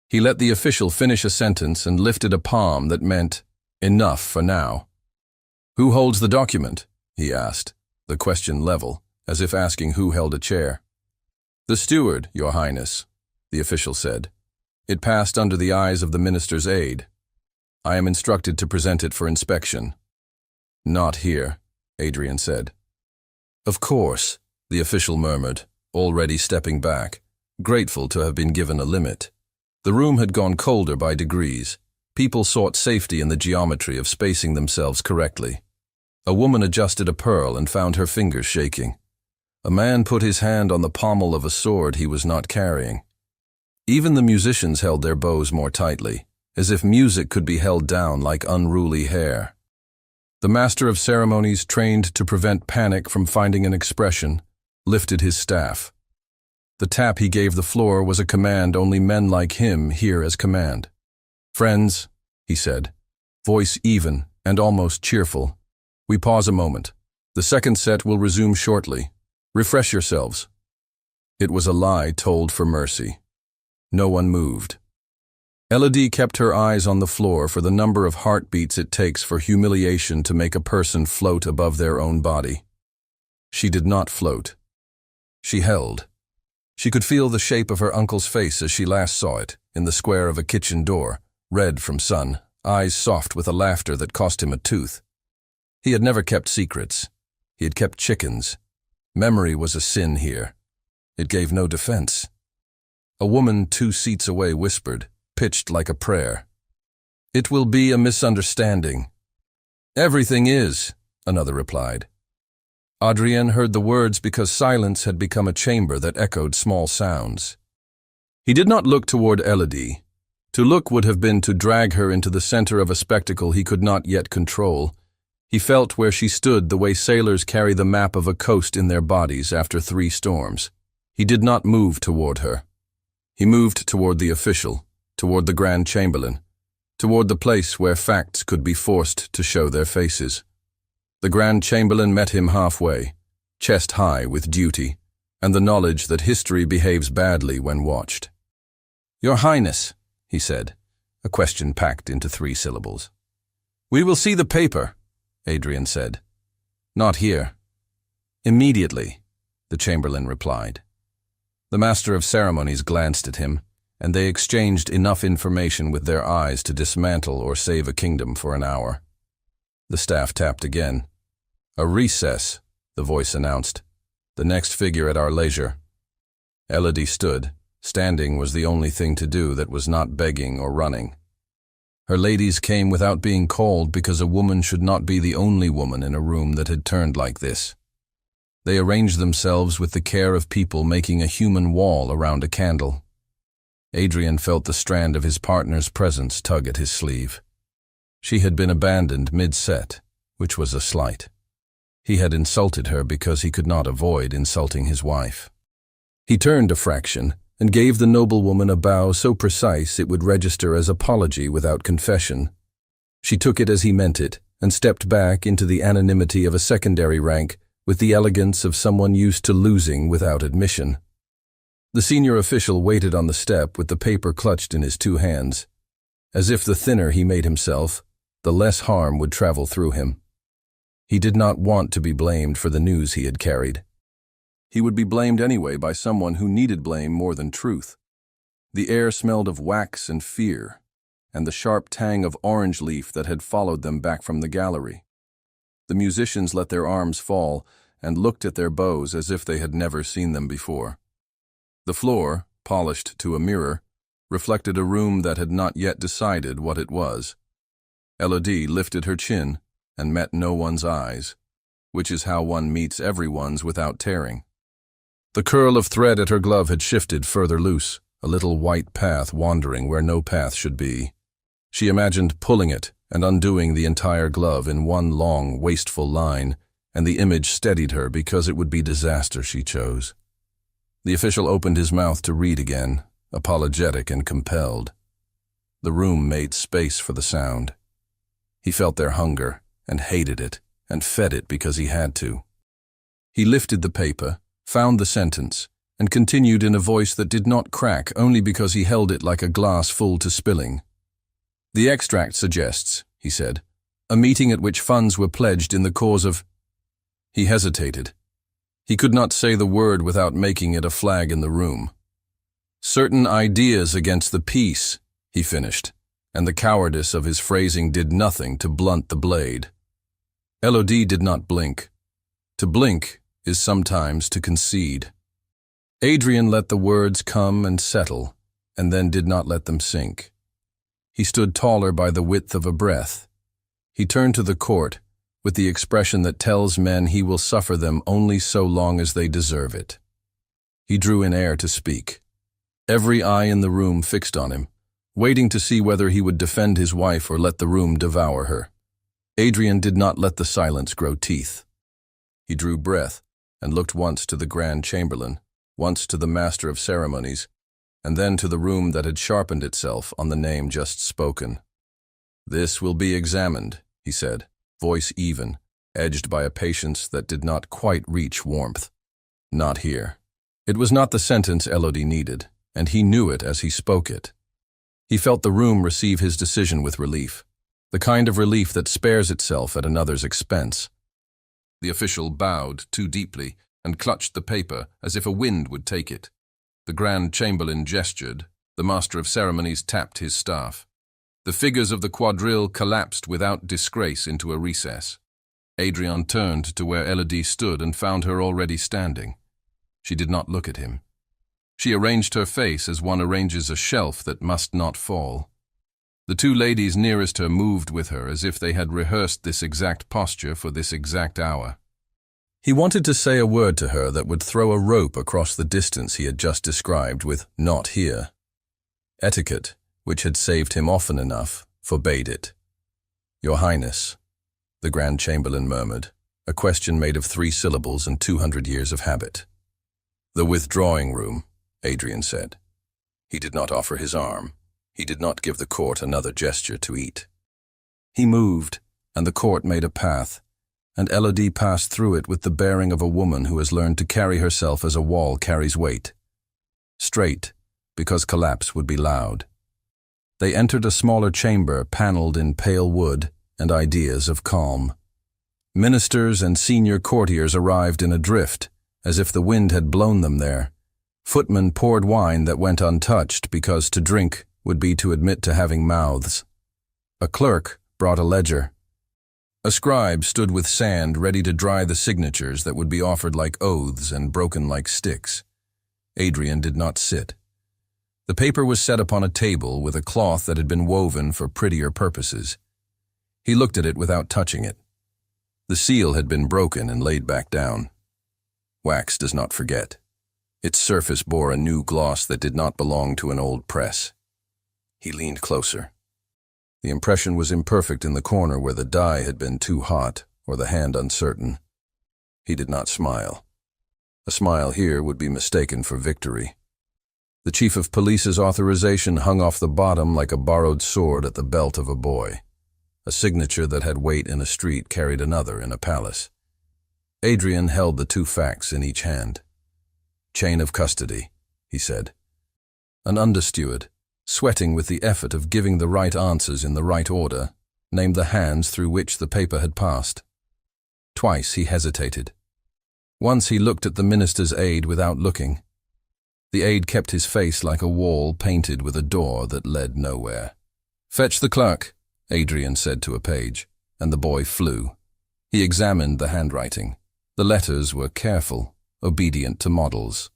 S1: He let the official finish a sentence and lifted a palm that meant, enough for now. "Who holds the document?" he asked, the question level, as if asking who held a chair. "The steward, Your Highness," the official said. It passed under the eyes of the minister's aide. "I am instructed to present it for inspection." "Not here," Adrian said. "Of course," the official murmured, already stepping back, grateful to have been given a limit. The room had gone colder by degrees. People sought safety in the geometry of spacing themselves correctly. A woman adjusted a pearl and found her fingers shaking. A man put his hand on the pommel of a sword he was not carrying. Even the musicians held their bows more tightly, as if music could be held down like unruly hair. The master of ceremonies, trained to prevent panic from finding an expression, lifted his staff. The tap he gave the floor was a command only men like him hear as command. "Friends," he said, voice even and almost cheerful, "we pause a moment. The second set will resume shortly. Refresh yourselves." It was a lie told for mercy. No one moved. Elodie kept her eyes on the floor for the number of heartbeats it takes for humiliation to make a person float above their own body. She did not float. She held. She could feel the shape of her uncle's face as she last saw it, in the square of a kitchen door, red from sun, eyes soft with a laughter that cost him a tooth. He had never kept secrets. He had kept chickens. Memory was a sin here. It gave no defense. A woman 2 seats away whispered, pitched like a prayer. "It will be a misunderstanding." "Everything is," another replied. Adrien heard the words because silence had become a chamber that echoed small sounds. He did not look toward Elodie. To look would have been to drag her into the center of a spectacle he could not yet control. He felt where she stood the way sailors carry the map of a coast in their bodies after 3 storms. He did not move toward her. He moved toward the official, toward the Grand Chamberlain, toward the place where facts could be forced to show their faces. The Grand Chamberlain met him halfway, chest high with duty, and the knowledge that history behaves badly when watched. "Your Highness," he said, a question packed into 3 syllables. "We will see the paper," Adrien said. "Not here." "Immediately," the Chamberlain replied. The master of ceremonies glanced at him, and they exchanged enough information with their eyes to dismantle or save a kingdom for an hour. The staff tapped again. "A recess," the voice announced. "The next figure at our leisure." Elodie stood. Standing was the only thing to do that was not begging or running. Her ladies came without being called because a woman should not be the only woman in a room that had turned like this. They arranged themselves with the care of people making a human wall around a candle. Adrian felt the strand of his partner's presence tug at his sleeve. She had been abandoned mid-set, which was a slight. He had insulted her because he could not avoid insulting his wife. He turned a fraction and gave the noblewoman a bow so precise it would register as apology without confession. She took it as he meant it and stepped back into the anonymity of a secondary rank with the elegance of someone used to losing without admission. The senior official waited on the step with the paper clutched in his two hands, as if the thinner he made himself, the less harm would travel through him. He did not want to be blamed for the news he had carried. He would be blamed anyway by someone who needed blame more than truth. The air smelled of wax and fear, and the sharp tang of orange leaf that had followed them back from the gallery. The musicians let their arms fall and looked at their bows as if they had never seen them before. The floor, polished to a mirror, reflected a room that had not yet decided what it was. Elodie lifted her chin and met no one's eyes, which is how one meets everyone's without tearing. The curl of thread at her glove had shifted further loose, a little white path wandering where no path should be. She imagined pulling it and undoing the entire glove in one long, wasteful line, and the image steadied her because it would be disaster she chose. The official opened his mouth to read again, apologetic and compelled. The room made space for the sound. He felt their hunger and hated it and fed it because he had to. He lifted the paper, found the sentence, and continued in a voice that did not crack only because he held it like a glass full to spilling. "The extract suggests," he said, "a meeting at which funds were pledged in the cause of—" He hesitated. He could not say the word without making it a flag in the room. "Certain ideas against the peace," he finished, and the cowardice of his phrasing did nothing to blunt the blade. Elodie did not blink. To blink is sometimes to concede. Adrian let the words come and settle, and then did not let them sink. He stood taller by the width of a breath. He turned to the court, with the expression that tells men he will suffer them only so long as they deserve it. He drew in air to speak. Every eye in the room fixed on him, waiting to see whether he would defend his wife or let the room devour her. Adrian did not let the silence grow teeth. He drew breath and looked once to the Grand Chamberlain, once to the Master of Ceremonies, and then to the room that had sharpened itself on the name just spoken. "This will be examined," he said, voice even, edged by a patience that did not quite reach warmth. "Not here." It was not the sentence Elodie needed, and he knew it as he spoke it. He felt the room receive his decision with relief, the kind of relief that spares itself at another's expense. The official bowed too deeply and clutched the paper as if a wind would take it. The Grand Chamberlain gestured. The Master of Ceremonies tapped his staff. The figures of the quadrille collapsed without disgrace into a recess. Adrian turned to where Elodie stood and found her already standing. She did not look at him. She arranged her face as one arranges a shelf that must not fall. The two ladies nearest her moved with her as if they had rehearsed this exact posture for this exact hour. He wanted to say a word to her that would throw a rope across the distance he had just described with "not here." Etiquette, which had saved him often enough, forbade it. "Your Highness," the Grand Chamberlain murmured, a question made of 3 syllables and 200 years of habit. "The withdrawing room," Adrian said. He did not offer his arm. He did not give the court another gesture to eat. He moved, and the court made a path, and Elodie passed through it with the bearing of a woman who has learned to carry herself as a wall carries weight. Straight, because collapse would be loud. They entered a smaller chamber paneled in pale wood and ideas of calm. Ministers and senior courtiers arrived in a drift, as if the wind had blown them there, Footmen poured wine that went untouched because to drink would be to admit to having mouths. A clerk brought a ledger. A scribe stood with sand ready to dry the signatures that would be offered like oaths and broken like sticks. Adrian did not sit. The paper was set upon a table with a cloth that had been woven for prettier purposes. He looked at it without touching it. The seal had been broken and laid back down. Wax does not forget. Its surface bore a new gloss that did not belong to an old press. He leaned closer. The impression was imperfect in the corner where the dye had been too hot or the hand uncertain. He did not smile. A smile here would be mistaken for victory. The chief of police's authorization hung off the bottom like a borrowed sword at the belt of a boy. A signature that had weight in a street carried another in a palace. Adrian held the two facts in each hand. Chain of custody, he said. An understeward, sweating with the effort of giving the right answers in the right order, named the hands through which the paper had passed. Twice he hesitated. Once he looked at the minister's aide without looking. The aide kept his face like a wall painted with a door that led nowhere. "Fetch the clerk," Adrian said to a page, and the boy flew. He examined the handwriting. The letters were careful, obedient to models.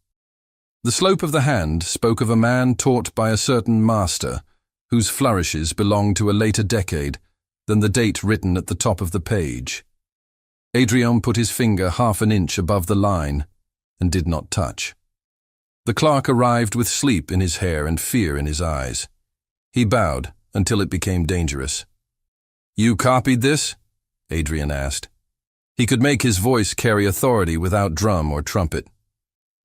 S1: The slope of the hand spoke of a man taught by a certain master, whose flourishes belonged to a later decade than the date written at the top of the page. Adrian put his finger half an inch above the line and did not touch. The clerk arrived with sleep in his hair and fear in his eyes. He bowed until it became dangerous. "You copied this?" Adrian asked. He could make his voice carry authority without drum or trumpet.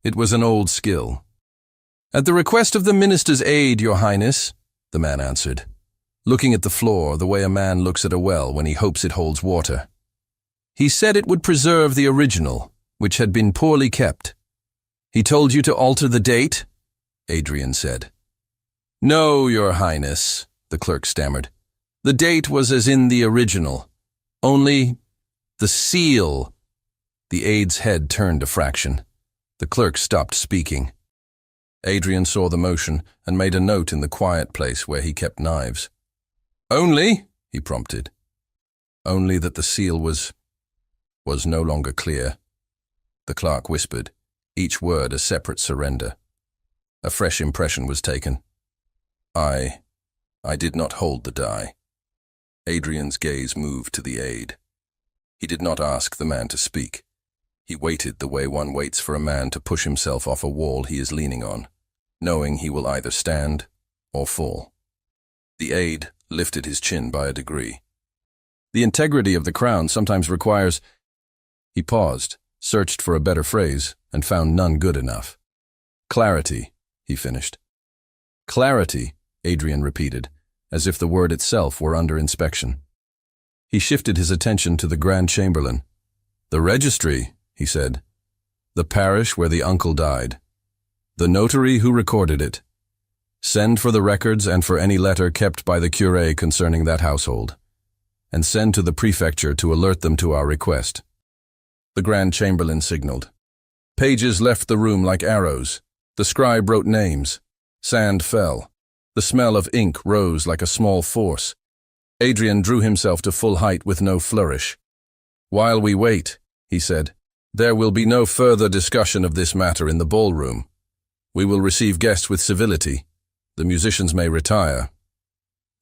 S1: It was an old skill. "At the request of the minister's aide, Your Highness," the man answered, looking at the floor the way a man looks at a well when he hopes it holds water. "He said it would preserve the original, which had been poorly kept." "He told you to alter the date?" Adrian said. "No, Your Highness," the clerk stammered. "The date was as in the original. Only the seal." The aide's head turned a fraction. The clerk stopped speaking. Adrian saw the motion and made a note in the quiet place where he kept knives. "Only," he prompted. Only that the seal was no longer clear. The clerk whispered, each word a separate surrender. A fresh impression was taken. I did not hold the die." Adrian's gaze moved to the aide. He did not ask the man to speak. He waited the way one waits for a man to push himself off a wall he is leaning on, knowing he will either stand or fall. The aide lifted his chin by a degree. "The integrity of the crown sometimes requires—" He paused, searched for a better phrase, and found none good enough. "Clarity," he finished. "Clarity," Adrian repeated, as if the word itself were under inspection. He shifted his attention to the Grand Chamberlain. "The registry," he said. "The parish where the uncle died. The notary who recorded it. Send for the records and for any letter kept by the curé concerning that household. And send to the prefecture to alert them to our request." The Grand Chamberlain signaled. Pages left the room like arrows. The scribe wrote names. Sand fell. The smell of ink rose like a small force. Adrian drew himself to full height with no flourish. "While we wait," he said, "there will be no further discussion of this matter in the ballroom. We will receive guests with civility. The musicians may retire."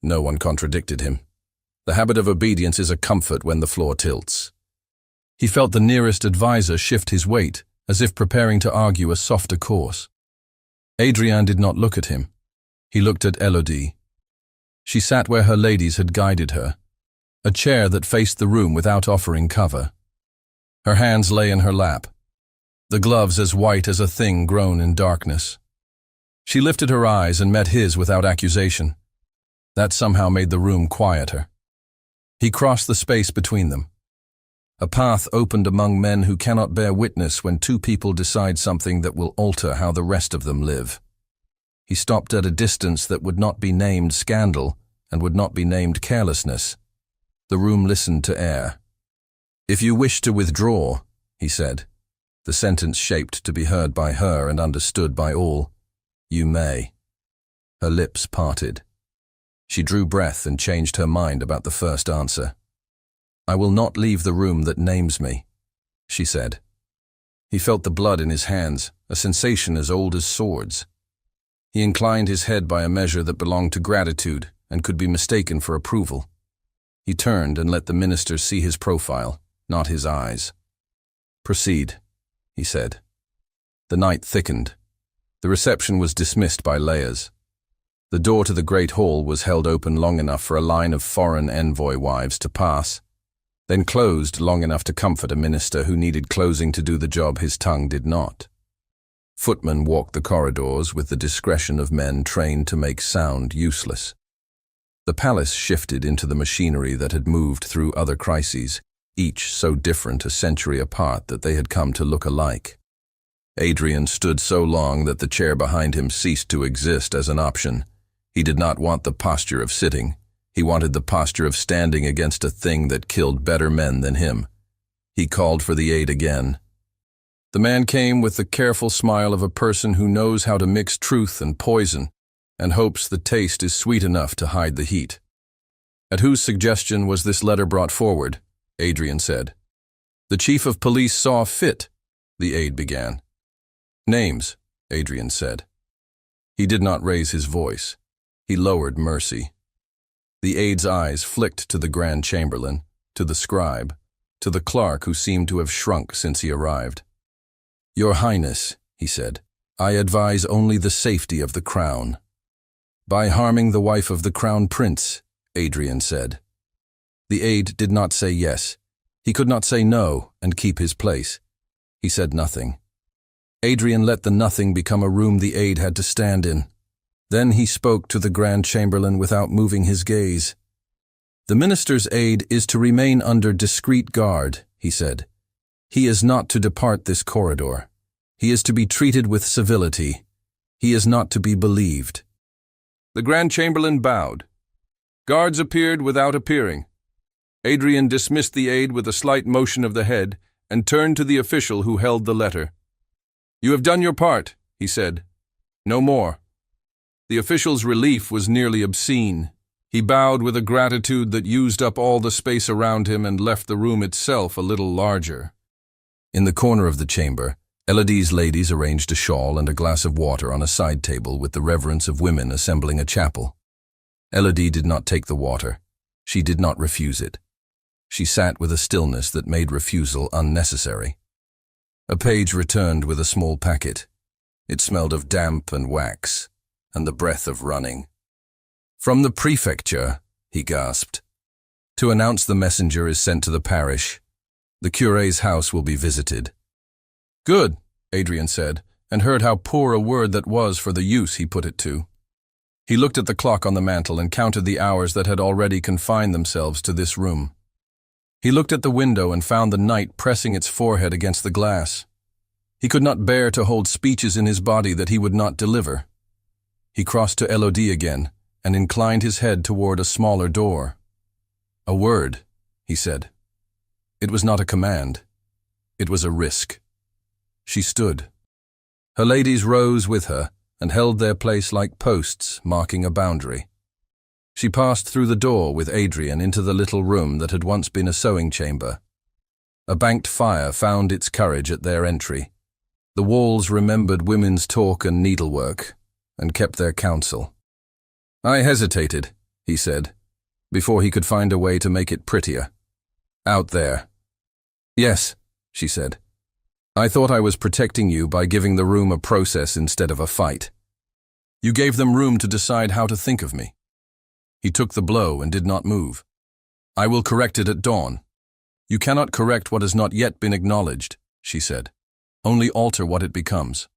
S1: No one contradicted him. The habit of obedience is a comfort when the floor tilts. He felt the nearest advisor shift his weight, as if preparing to argue a softer course. Adrian did not look at him. He looked at Elodie. She sat where her ladies had guided her, a chair that faced the room without offering cover. Her hands lay in her lap, the gloves as white as a thing grown in darkness. She lifted her eyes and met his without accusation. That somehow made the room quieter. He crossed the space between them. A path opened among men who cannot bear witness when two people decide something that will alter how the rest of them live. He stopped at a distance that would not be named scandal and would not be named carelessness. The room listened to air. "If you wish to withdraw," he said. the sentence shaped to be heard by her and understood by all. You may. Her lips parted. She drew breath and changed her mind about the first answer. I will not leave the room that names me, she said. He felt the blood in his hands, a sensation as old as swords. He inclined his head by a measure that belonged to gratitude and could be mistaken for approval. He turned and let the minister see his profile, not his eyes. Proceed, he said. The night thickened. The reception was dismissed by layers. The door to the great hall was held open long enough for a line of foreign envoy wives to pass, then closed long enough to comfort a minister who needed closing to do the job his tongue did not. Footmen walked the corridors with the discretion of men trained to make sound useless. The palace shifted into the machinery that had moved through other crises, each so different a century apart that they had come to look alike. Adrian stood so long that the chair behind him ceased to exist as an option. He did not want the posture of sitting. He wanted the posture of standing against a thing that killed better men than him. He called for the aide again. The man came with the careful smile of a person who knows how to mix truth and poison and hopes the taste is sweet enough to hide the heat. At whose suggestion was this letter brought forward? Adrian said. The chief of police saw fit, the aide began. Names, Adrian said. He did not raise his voice. He lowered mercy. The aide's eyes flicked to the Grand Chamberlain, to the scribe, to the clerk who seemed to have shrunk since he arrived. Your Highness, he said, I advise only the safety of the crown. By harming the wife of the crown prince, Adrian said. The aide did not say yes. He could not say no and keep his place. He said nothing. Adrian let the nothing become a room the aide had to stand in. Then he spoke to the Grand Chamberlain without moving his gaze. The minister's aide is to remain under discreet guard, he said. He is not to depart this corridor. He is to be treated with civility. He is not to be believed. The Grand Chamberlain bowed. Guards appeared without appearing. Adrian dismissed the aide with a slight motion of the head and turned to the official who held the letter. You have done your part, he said. No more. The official's relief was nearly obscene. He bowed with a gratitude that used up all the space around him and left the room itself a little larger. In the corner of the chamber, Elodie's ladies arranged a shawl and a glass of water on a side table with the reverence of women assembling a chapel. Elodie did not take the water. She did not refuse it. She sat with a stillness that made refusal unnecessary. A page returned with a small packet. It smelled of damp and wax, and the breath of running. From the prefecture, he gasped. To announce the messenger is sent to the parish. The curé's house will be visited. Good, Adrian said, and heard how poor a word that was for the use he put it to. He looked at the clock on the mantel and counted the hours that had already confined themselves to this room. He looked at the window and found the night pressing its forehead against the glass. He could not bear to hold speeches in his body that he would not deliver. He crossed to Elodie again and inclined his head toward a smaller door. A word, he said. It was not a command. It was a risk. She stood. Her ladies rose with her and held their place like posts marking a boundary. She passed through the door with Adrian into the little room that had once been a sewing chamber. A banked fire found its courage at their entry. The walls remembered women's talk and needlework, and kept their counsel. I hesitated, he said, before he could find a way to make it prettier. Out there. Yes, she said. I thought I was protecting you by giving the room a process instead of a fight. You gave them room to decide how to think of me. He took the blow and did not move. I will correct it at dawn. You cannot correct what has not yet been acknowledged, she said. Only alter what it becomes.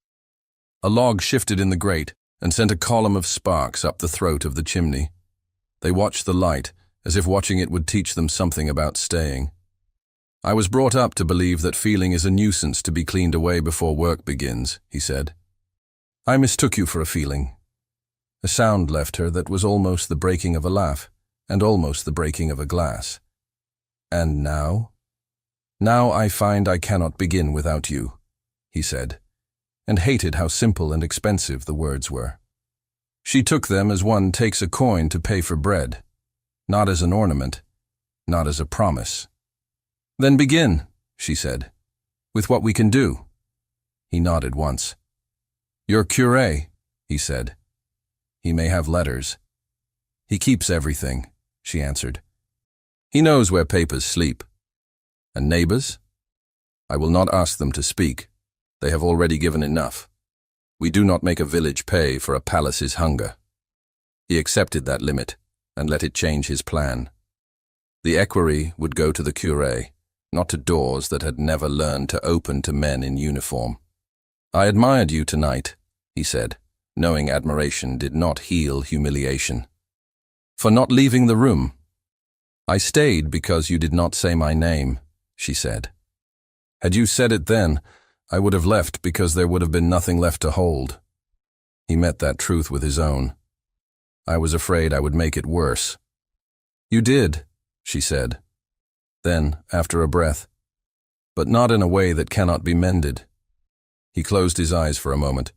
S1: A log shifted in the grate and sent a column of sparks up the throat of the chimney. They watched the light, as if watching it would teach them something about staying. I was brought up to believe that feeling is a nuisance to be cleaned away before work begins, he said. I mistook you for a feeling. A sound left her that was almost the breaking of a laugh, and almost the breaking of a glass. And now? Now I find I cannot begin without you. he said, and hated how simple and expensive the words were. She took them as one takes a coin to pay for bread, not as an ornament, not as a promise. Then begin, she said, with what we can do. He nodded once. Your curé, he said. He may have letters. He keeps everything, she answered. He knows where papers sleep. And neighbors? I will not ask them to speak. They have already given enough. We do not make a village pay for a palace's hunger. He accepted that limit and let it change his plan. The equerry would go to the curé, not to doors that had never learned to open to men in uniform. I admired you tonight, he said, knowing admiration did not heal humiliation. For not leaving the room. I stayed because you did not say my name, she said. Had you said it then, I would have left because there would have been nothing left to hold. He met that truth with his own. I was afraid I would make it worse. You did, she said. Then, after a breath, but not in a way that cannot be mended. He closed his eyes for a moment.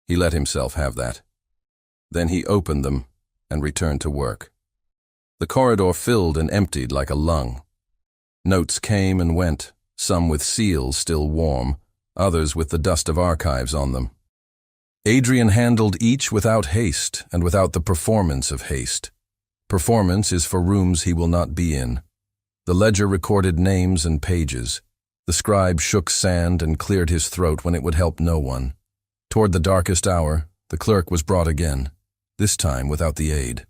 S1: He let himself have that. Then he opened them and returned to work. The corridor filled and emptied like a lung. Notes came and went, some with seals still warm, others with the dust of archives on them. Adrian handled each without haste and without the performance of haste. Performance is for rooms he will not be in. The ledger recorded names and pages. The scribe shook sand and cleared his throat when it would help no one. Toward the darkest hour, the clerk was brought again, this time without the aid.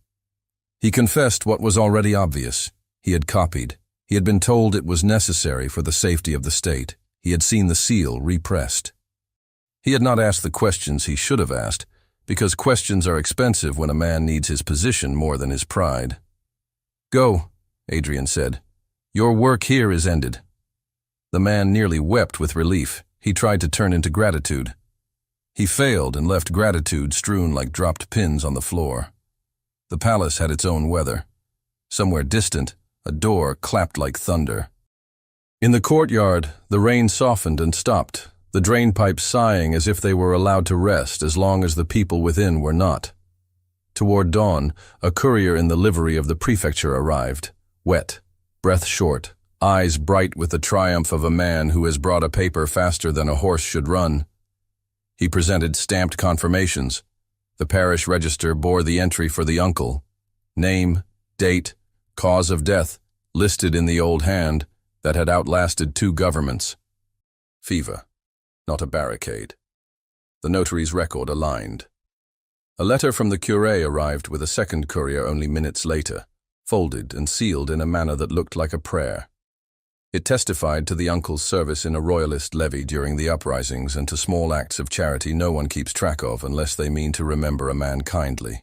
S1: He confessed what was already obvious. He had copied. He had been told it was necessary for the safety of the state. He had seen the seal repressed. He had not asked the questions he should have asked, because questions are expensive when a man needs his position more than his pride. Go, Adrian said. Your work here is ended. The man nearly wept with relief. He tried to turn into gratitude. He failed and left gratitude strewn like dropped pins on the floor. The palace had its own weather. Somewhere distant, a door clapped like thunder. In the courtyard, the rain softened and stopped, the drain pipes sighing as if they were allowed to rest as long as the people within were not. Toward dawn, a courier in the livery of the prefecture arrived, wet, breath short, eyes bright with the triumph of a man who has brought a paper faster than a horse should run. He presented stamped confirmations. The parish register bore the entry for the uncle. Name, date, cause of death, listed in the old hand that had outlasted 2 governments. Fever, not a barricade. The notary's record aligned. A letter from the curé arrived with a second courier only minutes later, folded and sealed in a manner that looked like a prayer. It testified to the uncle's service in a royalist levy during the uprisings and to small acts of charity no one keeps track of unless they mean to remember a man kindly.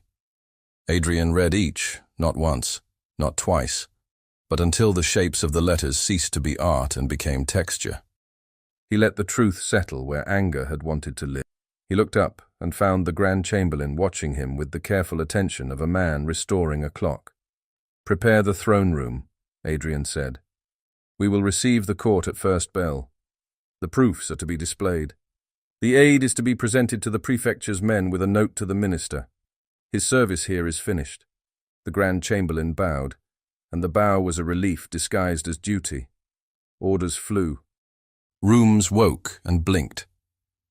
S1: Adrian read each, not once, not twice, but until the shapes of the letters ceased to be art and became texture. He let the truth settle where anger had wanted to live. He looked up and found the Grand Chamberlain watching him with the careful attention of a man restoring a clock. Prepare the throne room, Adrian said. We will receive the court at first bell. The proofs are to be displayed. The aid is to be presented to the prefecture's men with a note to the minister. His service here is finished. The Grand Chamberlain bowed, and the bow was a relief disguised as duty. Orders flew. Rooms woke and blinked.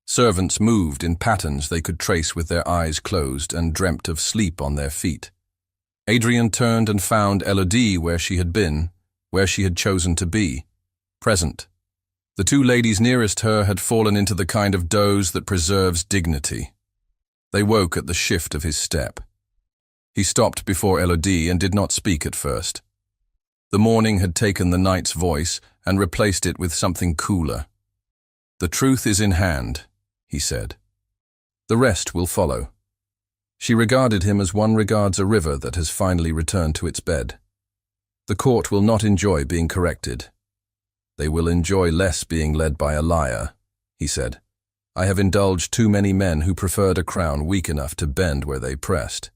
S1: Servants moved in patterns they could trace with their eyes closed and dreamt of sleep on their feet. Adrian turned and found Elodie where she had been, where she had chosen to be, present. The 2 ladies nearest her had fallen into the kind of doze that preserves dignity. They woke at the shift of his step. He stopped before Elodie and did not speak at first. The morning had taken the night's voice and replaced it with something cooler. The truth is in hand, he said. The rest will follow. She regarded him as one regards a river that has finally returned to its bed. The court will not enjoy being corrected. They will enjoy less being led by a liar, he said. I have indulged too many men who preferred a crown weak enough to bend where they pressed.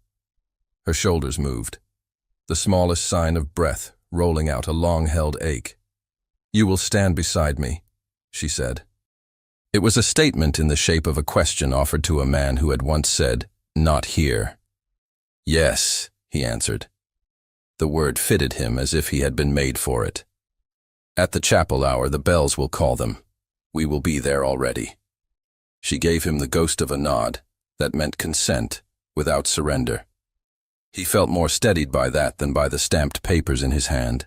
S1: Her shoulders moved, the smallest sign of breath rolling out a long-held ache. You will stand beside me, she said. It was a statement in the shape of a question offered to a man who had once said, "Not here." "Yes," he answered. The word fitted him as if he had been made for it. "At the chapel hour the bells will call them. We will be there already." She gave him the ghost of a nod that meant consent without surrender. He felt more steadied by that than by the stamped papers in his hand.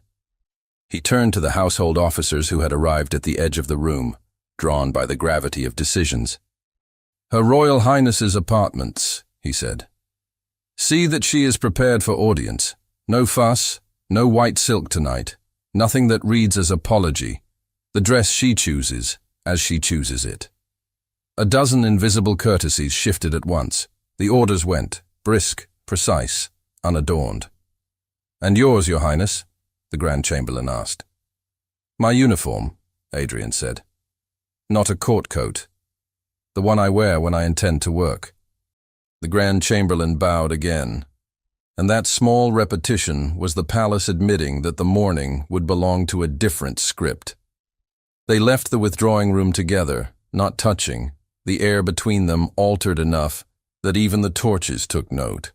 S1: He turned to the household officers who had arrived at the edge of the room, drawn by the gravity of decisions. "Her Royal Highness's apartments," he said. "See that she is prepared for audience. No fuss, no white silk tonight, nothing that reads as apology. The dress she chooses, as she chooses it." A dozen invisible courtesies shifted at once. The orders went, brisk, precise, unadorned. "And yours, Your Highness?" the Grand Chamberlain asked. "My uniform," Adrian said. "Not a court coat. The one I wear when I intend to work." The Grand Chamberlain bowed again, and that small repetition was the palace admitting that the morning would belong to a different script. They left the withdrawing room together, not touching, the air between them altered enough that even the torches took note.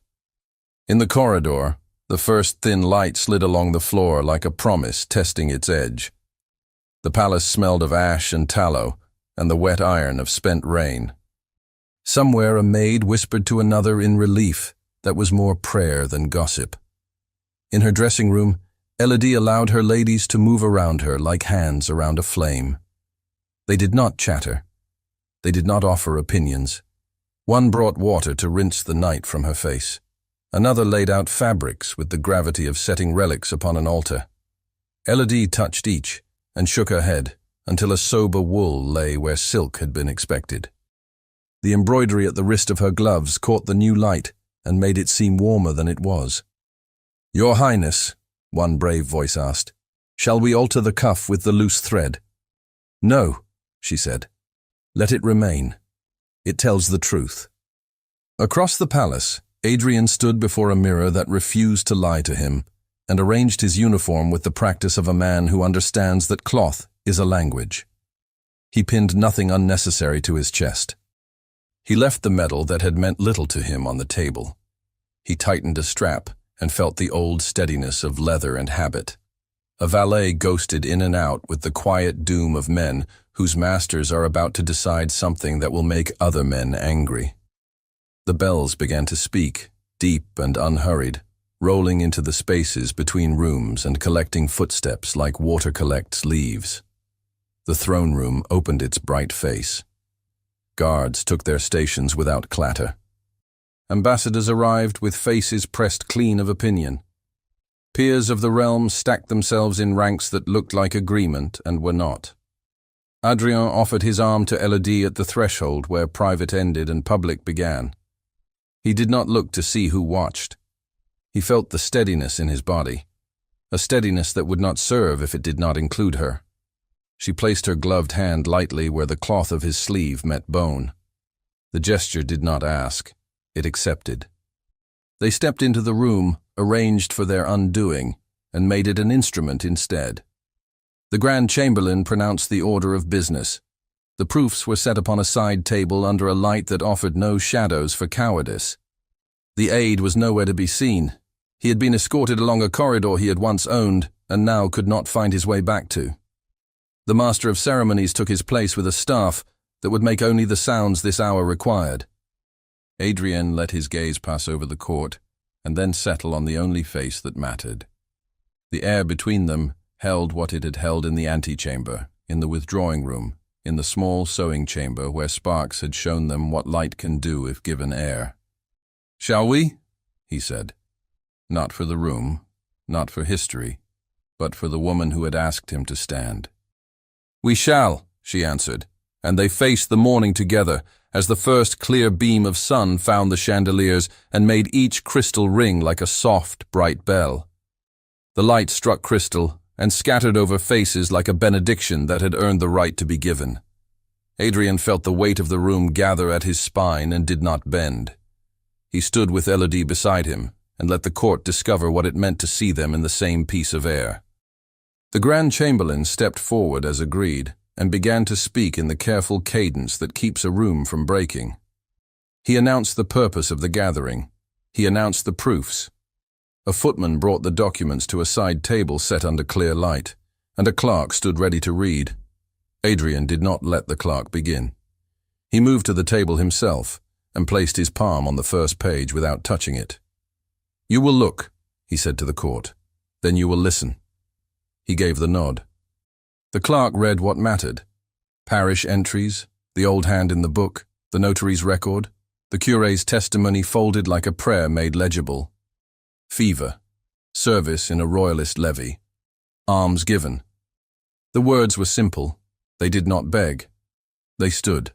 S1: In the corridor, the first thin light slid along the floor like a promise testing its edge. The palace smelled of ash and tallow, and the wet iron of spent rain. Somewhere a maid whispered to another in relief that was more prayer than gossip. In her dressing room, Elodie allowed her ladies to move around her like hands around a flame. They did not chatter. They did not offer opinions. One brought water to rinse the night from her face. Another laid out fabrics with the gravity of setting relics upon an altar. Elodie touched each and shook her head until a sober wool lay where silk had been expected. The embroidery at the wrist of her gloves caught the new light and made it seem warmer than it was. "Your Highness," one brave voice asked, "shall we alter the cuff with the loose thread?" "No," she said. "Let it remain. It tells the truth." Across the palace, Adrian stood before a mirror that refused to lie to him and arranged his uniform with the practice of a man who understands that cloth is a language. He pinned nothing unnecessary to his chest. He left the medal that had meant little to him on the table. He tightened a strap and felt the old steadiness of leather and habit. A valet ghosted in and out with the quiet doom of men whose masters are about to decide something that will make other men angry. The bells began to speak, deep and unhurried, rolling into the spaces between rooms and collecting footsteps like water collects leaves. The throne room opened its bright face. Guards took their stations without clatter. Ambassadors arrived with faces pressed clean of opinion. Peers of the realm stacked themselves in ranks that looked like agreement and were not. Adrien offered his arm to Elodie at the threshold where private ended and public began. He did not look to see who watched. He felt the steadiness in his body, a steadiness that would not serve if it did not include her. She placed her gloved hand lightly where the cloth of his sleeve met bone. The gesture did not ask, it accepted. They stepped into the room, arranged for their undoing, and made it an instrument instead. The Grand Chamberlain pronounced the order of business. The proofs were set upon a side table under a light that offered no shadows for cowardice. The aide was nowhere to be seen. He had been escorted along a corridor he had once owned and now could not find his way back to. The Master of Ceremonies took his place with a staff that would make only the sounds this hour required. Adrien let his gaze pass over the court and then settle on the only face that mattered. The air between them held what it had held in the antechamber, in the withdrawing room, in the small sewing chamber where Sparks had shown them what light can do if given air. "Shall we?" he said. Not for the room, not for history, but for the woman who had asked him to stand. "We shall," she answered, and they faced the morning together as the first clear beam of sun found the chandeliers and made each crystal ring like a soft, bright bell. The light struck crystal and scattered over faces like a benediction that had earned the right to be given. Adrien felt the weight of the room gather at his spine and did not bend. He stood with Elodie beside him and let the court discover what it meant to see them in the same piece of air. The Grand Chamberlain stepped forward as agreed and began to speak in the careful cadence that keeps a room from breaking. He announced the purpose of the gathering. He announced the proofs. A footman brought the documents to a side table set under clear light, and a clerk stood ready to read. Adrian did not let the clerk begin. He moved to the table himself and placed his palm on the first page without touching it. "You will look," he said to the court. "Then you will listen." He gave the nod. The clerk read what mattered: parish entries, the old hand in the book, the notary's record, the cure's testimony folded like a prayer made legible. Fever, service in a royalist levee, alms given. The words were simple. They did not beg. They stood.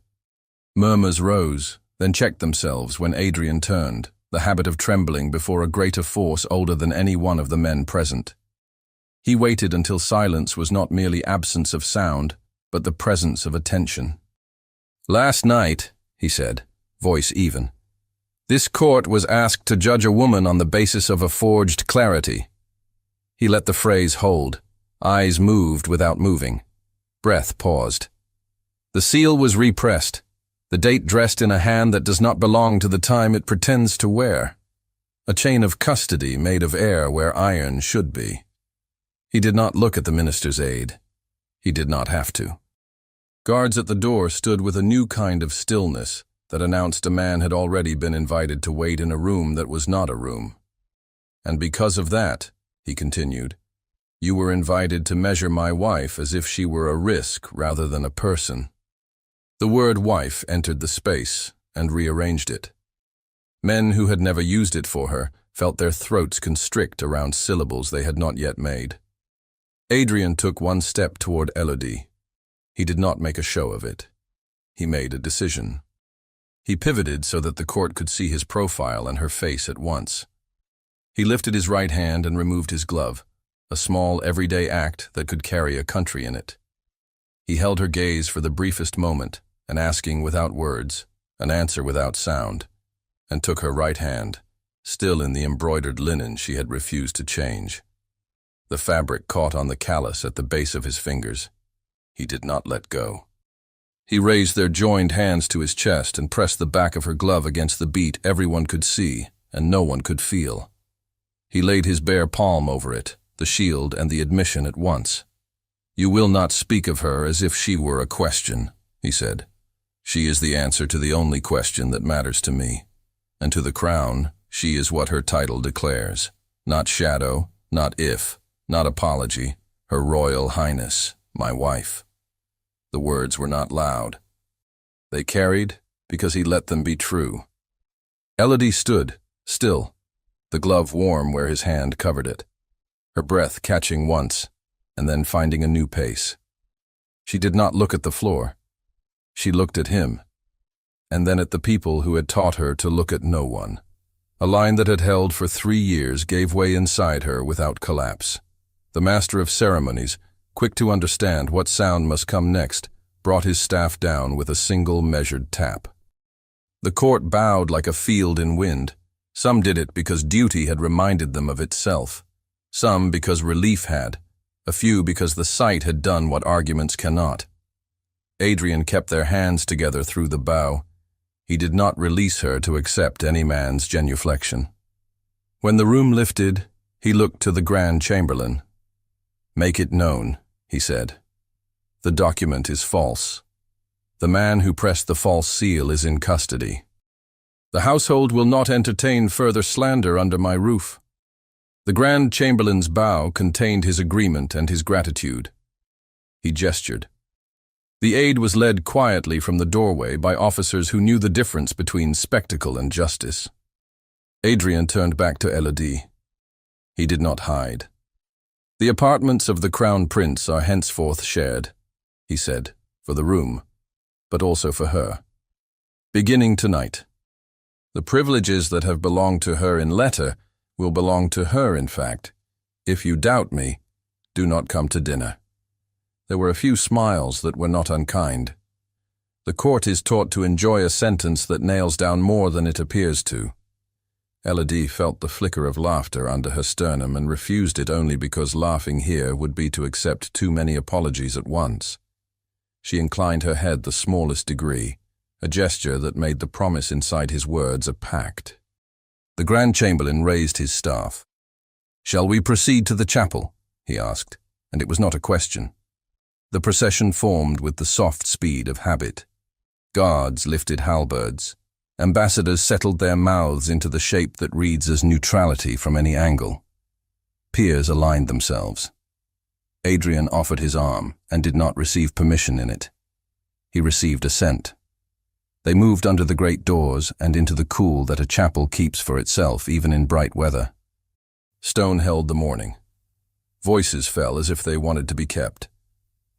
S1: Murmurs rose, then checked themselves when Adrian turned, the habit of trembling before a greater force older than any one of the men present. He waited until silence was not merely absence of sound, but the presence of attention. "Last night," he said, voice even, "this court was asked to judge a woman on the basis of a forged clarity." He let the phrase hold. Eyes moved without moving. Breath paused. "The seal was repressed, the date dressed in a hand that does not belong to the time it pretends to wear. A chain of custody made of air where iron should be." He did not look at the minister's aide. He did not have to. Guards at the door stood with a new kind of stillness that announced a man had already been invited to wait in a room that was not a room. "And because of that," he continued, "you were invited to measure my wife as if she were a risk rather than a person." The word wife entered the space and rearranged it. Men who had never used it for her felt their throats constrict around syllables they had not yet made. Adrian took one step toward Elodie. He did not make a show of it. He made a decision. He pivoted so that the court could see his profile and her face at once. He lifted his right hand and removed his glove, a small, everyday act that could carry a country in it. He held her gaze for the briefest moment, an asking without words, an answer without sound, and took her right hand, still in the embroidered linen she had refused to change. The fabric caught on the callus at the base of his fingers. He did not let go. He raised their joined hands to his chest and pressed the back of her glove against the beat everyone could see and no one could feel. He laid his bare palm over it, the shield and the admission at once. "You will not speak of her as if she were a question," he said. "She is the answer to the only question that matters to me. And to the crown, she is what her title declares. Not shadow, not if, not apology, her royal highness, my wife." The words were not loud. They carried because he let them be true. Elodie stood, still, the glove warm where his hand covered it, her breath catching once, and then finding a new pace. She did not look at the floor. She looked at him, and then at the people who had taught her to look at no one. A line that had held for 3 years gave way inside her without collapse. The master of ceremonies, quick to understand what sound must come next, brought his staff down with a single measured tap. The court bowed like a field in wind. Some did it because duty had reminded them of itself. Some because relief had. A few because the sight had done what arguments cannot. Adrian kept their hands together through the bow. He did not release her to accept any man's genuflection. When the room lifted, he looked to the Grand Chamberlain. "Make it known," he said. "The document is false. The man who pressed the false seal is in custody. The household will not entertain further slander under my roof." The Grand Chamberlain's bow contained his agreement and his gratitude. He gestured. The aide was led quietly from the doorway by officers who knew the difference between spectacle and justice. Adrian turned back to Elodie. He did not hide. "The apartments of the Crown Prince are henceforth shared," he said, "for the room, but also for her. Beginning tonight. The privileges that have belonged to her in letter will belong to her in fact. If you doubt me, do not come to dinner." There were a few smiles that were not unkind. The court is taught to enjoy a sentence that nails down more than it appears to. Elodie felt the flicker of laughter under her sternum and refused it only because laughing here would be to accept too many apologies at once. She inclined her head the smallest degree, a gesture that made the promise inside his words a pact. The Grand Chamberlain raised his staff. "Shall we proceed to the chapel?" he asked, and it was not a question. The procession formed with the soft speed of habit. Guards lifted halberds. Ambassadors settled their mouths into the shape that reads as neutrality from any angle. Peers aligned themselves. Adrian offered his arm and did not receive permission in it. He received assent. They moved under the great doors and into the cool that a chapel keeps for itself even in bright weather. Stone held the morning. Voices fell as if they wanted to be kept.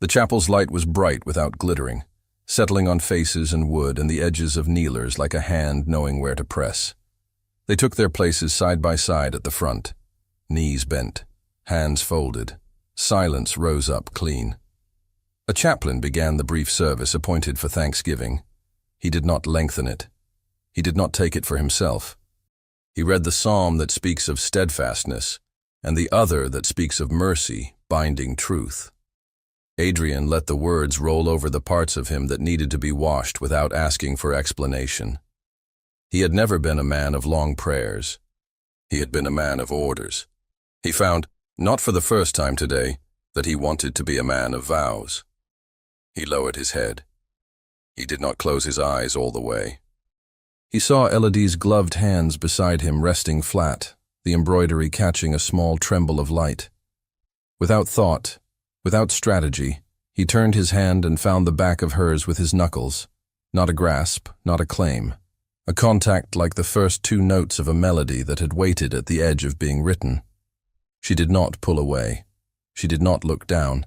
S1: The chapel's light was bright without glittering, settling on faces and wood and the edges of kneelers like a hand knowing where to press. They took their places side by side at the front, knees bent, hands folded. Silence rose up clean. A chaplain began the brief service appointed for Thanksgiving. He did not lengthen it. He did not take it for himself. He read the psalm that speaks of steadfastness, and the other that speaks of mercy, binding truth. Adrian let the words roll over the parts of him that needed to be washed without asking for explanation. He had never been a man of long prayers. He had been a man of orders. He found, not for the first time today, that he wanted to be a man of vows. He lowered his head. He did not close his eyes all the way. He saw Elodie's gloved hands beside him resting flat, the embroidery catching a small tremble of light. Without thought, without strategy, he turned his hand and found the back of hers with his knuckles. Not a grasp, not a claim. A contact like the first two notes of a melody that had waited at the edge of being written. She did not pull away. She did not look down.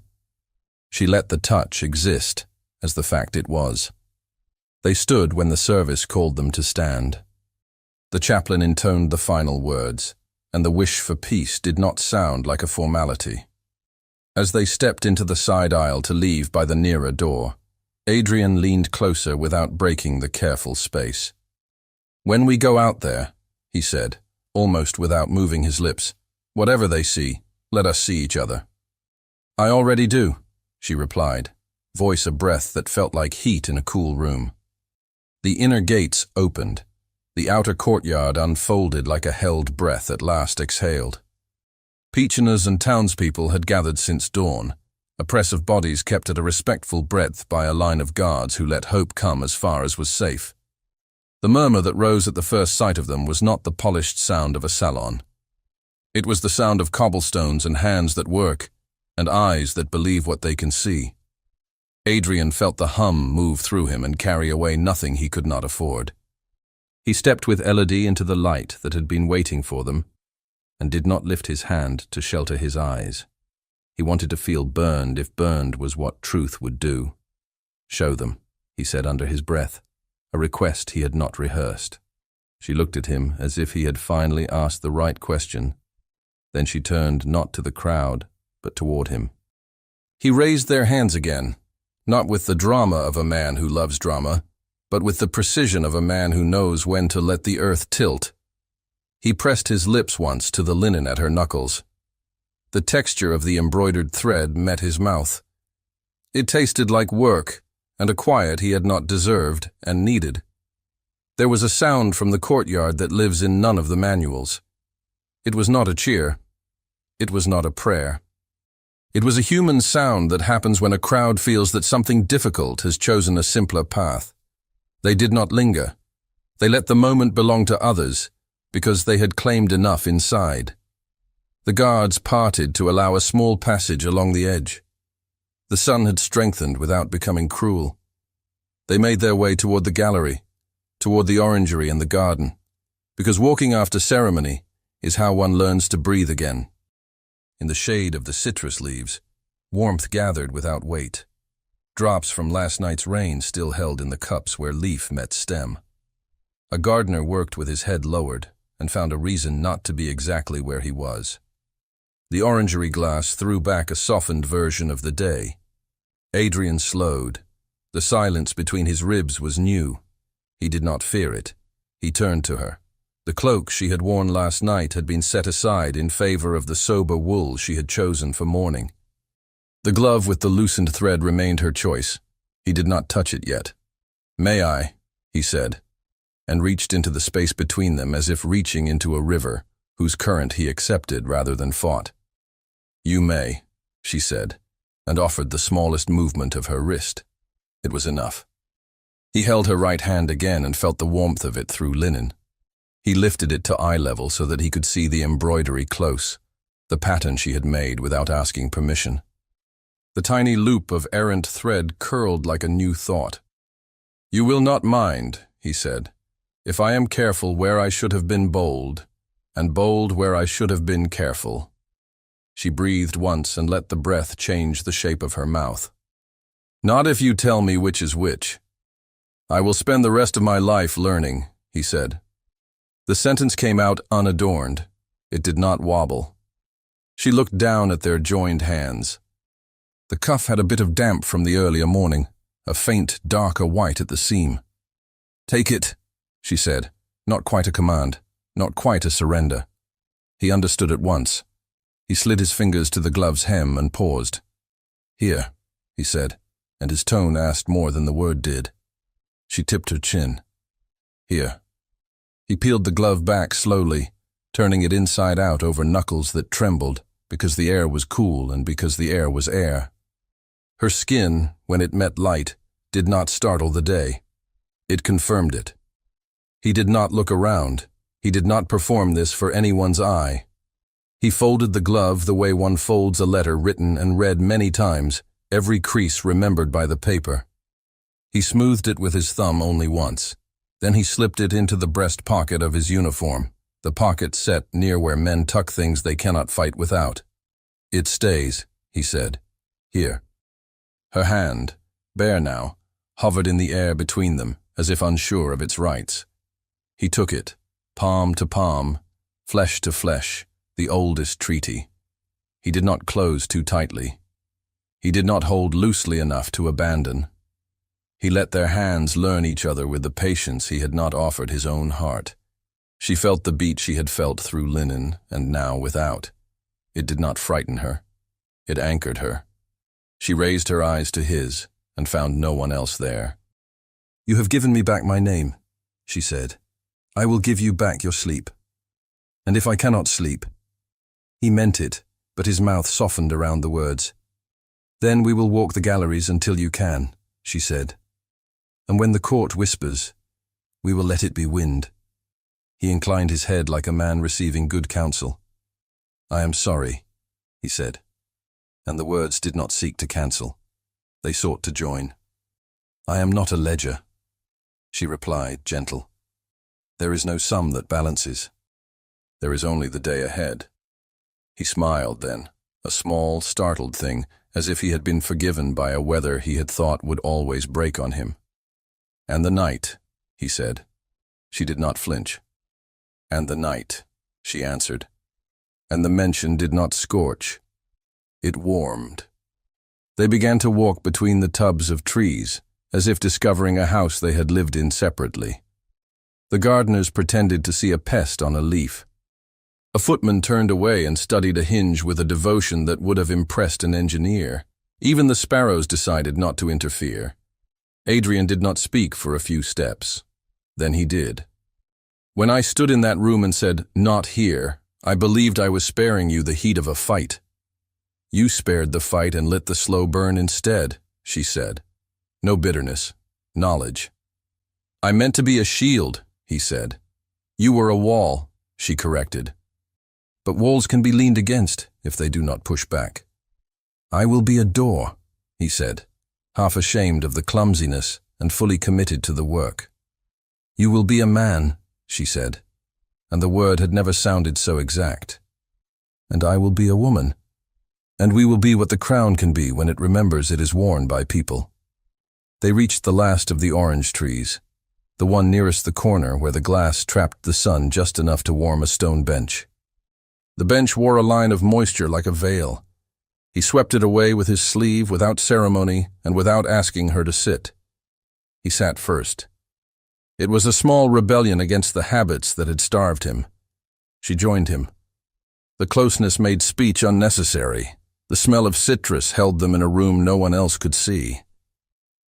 S1: She let the touch exist as the fact it was. They stood when the service called them to stand. The chaplain intoned the final words, and the wish for peace did not sound like a formality. As they stepped into the side aisle to leave by the nearer door, Adrian leaned closer without breaking the careful space. "When we go out there," he said, almost without moving his lips, "whatever they see, let us see each other." "I already do," she replied, voice a breath that felt like heat in a cool room. The inner gates opened. The outer courtyard unfolded like a held breath at last exhaled. Peacheners and townspeople had gathered since dawn, a press of bodies kept at a respectful breadth by a line of guards who let hope come as far as was safe. The murmur that rose at the first sight of them was not the polished sound of a salon. It was the sound of cobblestones and hands that work, and eyes that believe what they can see. Adrian felt the hum move through him and carry away nothing he could not afford. He stepped with Elodie into the light that had been waiting for them, and did not lift his hand to shelter his eyes. He wanted to feel burned if burned was what truth would do. "Show them," he said under his breath, a request he had not rehearsed. She looked at him as if he had finally asked the right question. Then she turned not to the crowd, but toward him. He raised their hands again, not with the drama of a man who loves drama, but with the precision of a man who knows when to let the earth tilt. He pressed his lips once to the linen at her knuckles. The texture of the embroidered thread met his mouth. It tasted like work, and a quiet he had not deserved and needed. There was a sound from the courtyard that lives in none of the manuals. It was not a cheer. It was not a prayer. It was a human sound that happens when a crowd feels that something difficult has chosen a simpler path. They did not linger. They let the moment belong to others, because they had claimed enough inside. The guards parted to allow a small passage along the edge. The sun had strengthened without becoming cruel. They made their way toward the gallery, toward the orangery and the garden, because walking after ceremony is how one learns to breathe again. In the shade of the citrus leaves, warmth gathered without weight. Drops from last night's rain still held in the cups where leaf met stem. A gardener worked with his head lowered and found a reason not to be exactly where he was. The orangery glass threw back a softened version of the day. Adrian slowed. The silence between his ribs was new. He did not fear it. He turned to her. The cloak she had worn last night had been set aside in favor of the sober wool she had chosen for mourning. The glove with the loosened thread remained her choice, He did not touch it yet. "May I?" he said, and reached into the space between them as if reaching into a river, whose current he accepted rather than fought. "You may," she said, and offered the smallest movement of her wrist. It was enough. He held her right hand again and felt the warmth of it through linen. He lifted it to eye level so that he could see the embroidery close, the pattern she had made without asking permission. The tiny loop of errant thread curled like a new thought. "You will not mind," he said, "if I am careful where I should have been bold, and bold where I should have been careful." She breathed once and let the breath change the shape of her mouth. "Not if you tell me which is which. I will spend the rest of my life learning," he said. The sentence came out unadorned. It did not wobble. She looked down at their joined hands. The cuff had a bit of damp from the earlier morning, a faint, darker white at the seam. "Take it," she said, not quite a command, not quite a surrender. He understood at once. He slid his fingers to the glove's hem and paused. "Here," he said, and his tone asked more than the word did. She tipped her chin. "Here." He peeled the glove back slowly, turning it inside out over knuckles that trembled because the air was cool and because the air was air. Her skin, when it met light, did not startle the day. It confirmed it. He did not look around. He did not perform this for anyone's eye. He folded the glove the way one folds a letter written and read many times, every crease remembered by the paper. He smoothed it with his thumb only once. Then he slipped it into the breast pocket of his uniform, the pocket set near where men tuck things they cannot fight without. "It stays," he said. "Here." Her hand, bare now, hovered in the air between them, as if unsure of its rights. He took it, palm to palm, flesh to flesh, the oldest treaty. He did not close too tightly. He did not hold loosely enough to abandon. He let their hands learn each other with the patience he had not offered his own heart. She felt the beat she had felt through linen, and now without. It did not frighten her. It anchored her. She raised her eyes to his, and found no one else there. "You have given me back my name," she said. "I will give you back your sleep. And if I cannot sleep—" He meant it, but his mouth softened around the words. "Then we will walk the galleries until you can," she said. "And when the court whispers, we will let it be wind." He inclined his head like a man receiving good counsel. "I am sorry," he said. And the words did not seek to cancel. They sought to join. "I am not a ledger," she replied, gentle. "There is no sum that balances. There is only the day ahead." He smiled then, a small, startled thing, as if he had been forgiven by a weather he had thought would always break on him. "And the night," he said. She did not flinch. "And the night," she answered. And the mention did not scorch. It warmed. They began to walk between the tubs of trees, as if discovering a house they had lived in separately. The gardeners pretended to see a pest on a leaf. A footman turned away and studied a hinge with a devotion that would have impressed an engineer. Even the sparrows decided not to interfere. Adrian did not speak for a few steps. Then he did. "When I stood in that room and said, 'Not here,' I believed I was sparing you the heat of a fight. You spared the fight and lit the slow burn instead," she said. "No bitterness, knowledge." "I meant to be a shield," he said. "You were a wall," she corrected. "But walls can be leaned against if they do not push back." "I will be a door," he said, half ashamed of the clumsiness and fully committed to the work. "You will be a man," she said, and the word had never sounded so exact. "And I will be a woman. And we will be what the crown can be when it remembers it is worn by people." They reached the last of the orange trees, the one nearest the corner where the glass trapped the sun just enough to warm a stone bench. The bench wore a line of moisture like a veil. He swept it away with his sleeve without ceremony and without asking her to sit. He sat first. It was a small rebellion against the habits that had starved him. She joined him. The closeness made speech unnecessary. The smell of citrus held them in a room no one else could see.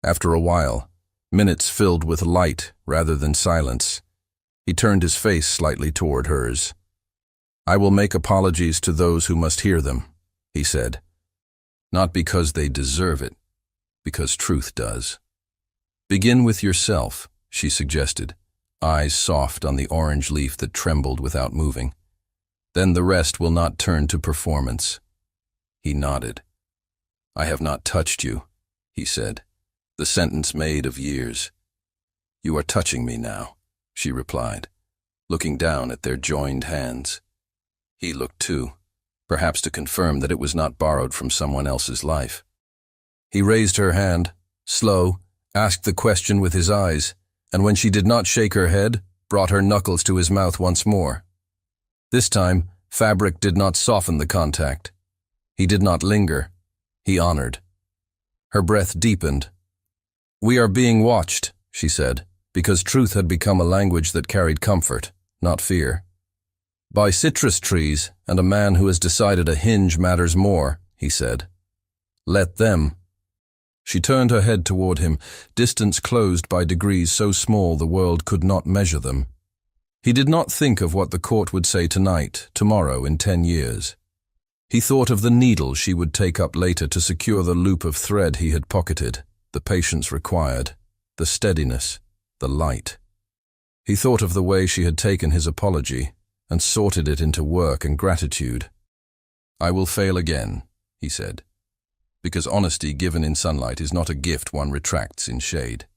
S1: After a while, minutes filled with light rather than silence, he turned his face slightly toward hers. "I will make apologies to those who must hear them," he said. "Not because they deserve it, because truth does." "Begin with yourself," she suggested, eyes soft on the orange leaf that trembled without moving. "Then the rest will not turn to performance." He nodded. "I have not touched you," he said, the sentence made of years. "You are touching me now," she replied, looking down at their joined hands. He looked too, perhaps to confirm that it was not borrowed from someone else's life. He raised her hand, slow, asked the question with his eyes, and when she did not shake her head, brought her knuckles to his mouth once more. This time, fabric did not soften the contact. He did not linger. He honored. Her breath deepened. "We are being watched," she said, because truth had become a language that carried comfort, not fear. "By citrus trees and a man who has decided a hinge matters more," he said. "Let them." She turned her head toward him, distance closed by degrees so small the world could not measure them. He did not think of what the court would say tonight, tomorrow, in 10 years. He thought of the needle she would take up later to secure the loop of thread he had pocketed, the patience required, the steadiness, the light. He thought of the way she had taken his apology and sorted it into work and gratitude. "I will fail again," he said, "because honesty given in sunlight is not a gift one retracts in shade."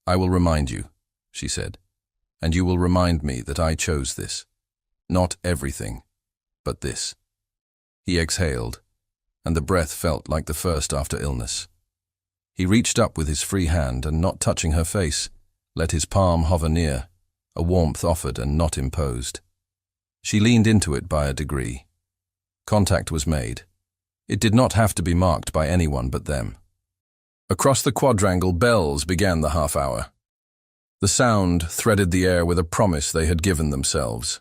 S1: "I will remind you," she said, "and you will remind me that I chose this. Not everything, but this." He exhaled, and the breath felt like the first after illness. He reached up with his free hand and, not touching her face, let his palm hover near, a warmth offered and not imposed. She leaned into it by a degree. Contact was made. It did not have to be marked by anyone but them. Across the quadrangle, bells began the half-hour. The sound threaded the air with a promise they had given themselves.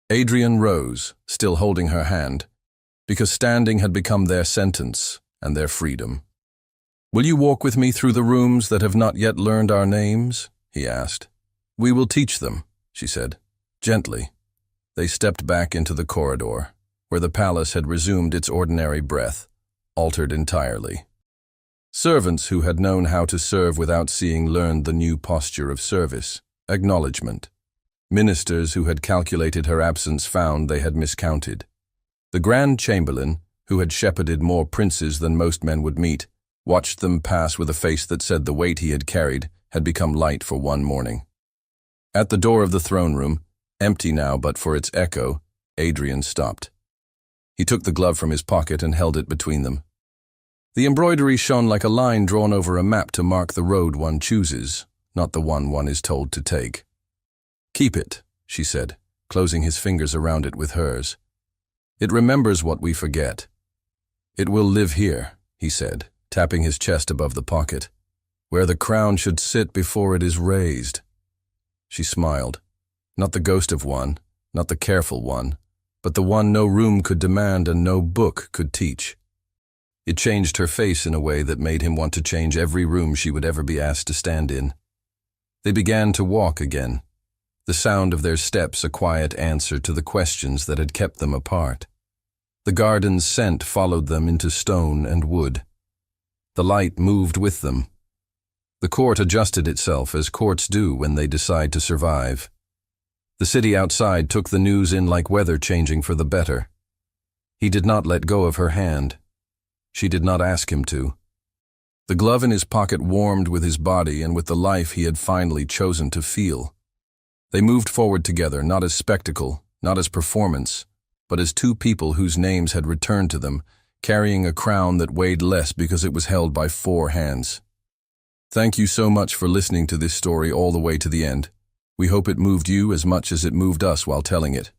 S1: Adrian rose, still holding her hand, because standing had become their sentence and their freedom. "Will you walk with me through the rooms that have not yet learned our names?" he asked. "We will teach them," she said, gently. They stepped back into the corridor, where the palace had resumed its ordinary breath, altered entirely. Servants who had known how to serve without seeing learned the new posture of service, acknowledgement. Ministers who had calculated her absence found they had miscounted. The Grand Chamberlain, who had shepherded more princes than most men would meet, watched them pass with a face that said the weight he had carried had become light for one morning. At the door of the throne room, empty now but for its echo, Adrian stopped. He took the glove from his pocket and held it between them. The embroidery shone like a line drawn over a map to mark the road one chooses, not the one is told to take. "Keep it," she said, closing his fingers around it with hers. "It remembers what we forget." "It will live here," he said, tapping his chest above the pocket, "where the crown should sit before it is raised." She smiled. Not the ghost of one, not the careful one, but the one no room could demand and no book could teach. It changed her face in a way that made him want to change every room she would ever be asked to stand in. They began to walk again, the sound of their steps a quiet answer to the questions that had kept them apart. The garden's scent followed them into stone and wood. The light moved with them. The court adjusted itself as courts do when they decide to survive. The city outside took the news in like weather changing for the better. He did not let go of her hand. She did not ask him to. The glove in his pocket warmed with his body and with the life he had finally chosen to feel. They moved forward together, not as spectacle, not as performance, but as two people whose names had returned to them, carrying a crown that weighed less because it was held by 4 hands. Thank you so much for listening to this story all the way to the end. We hope it moved you as much as it moved us while telling it.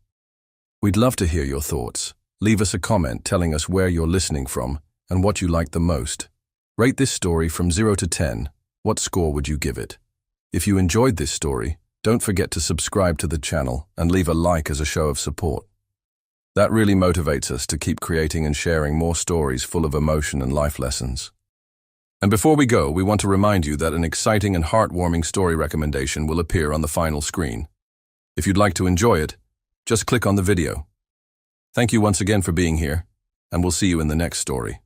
S1: We'd love to hear your thoughts. Leave us a comment telling us where you're listening from and what you liked the most. Rate this story from 0 to 10. What score would you give it? If you enjoyed this story, don't forget to subscribe to the channel and leave a like as a show of support. That really motivates us to keep creating and sharing more stories full of emotion and life lessons. And before we go, we want to remind you that an exciting and heartwarming story recommendation will appear on the final screen. If you'd like to enjoy it, just click on the video. Thank you once again for being here, and we'll see you in the next story.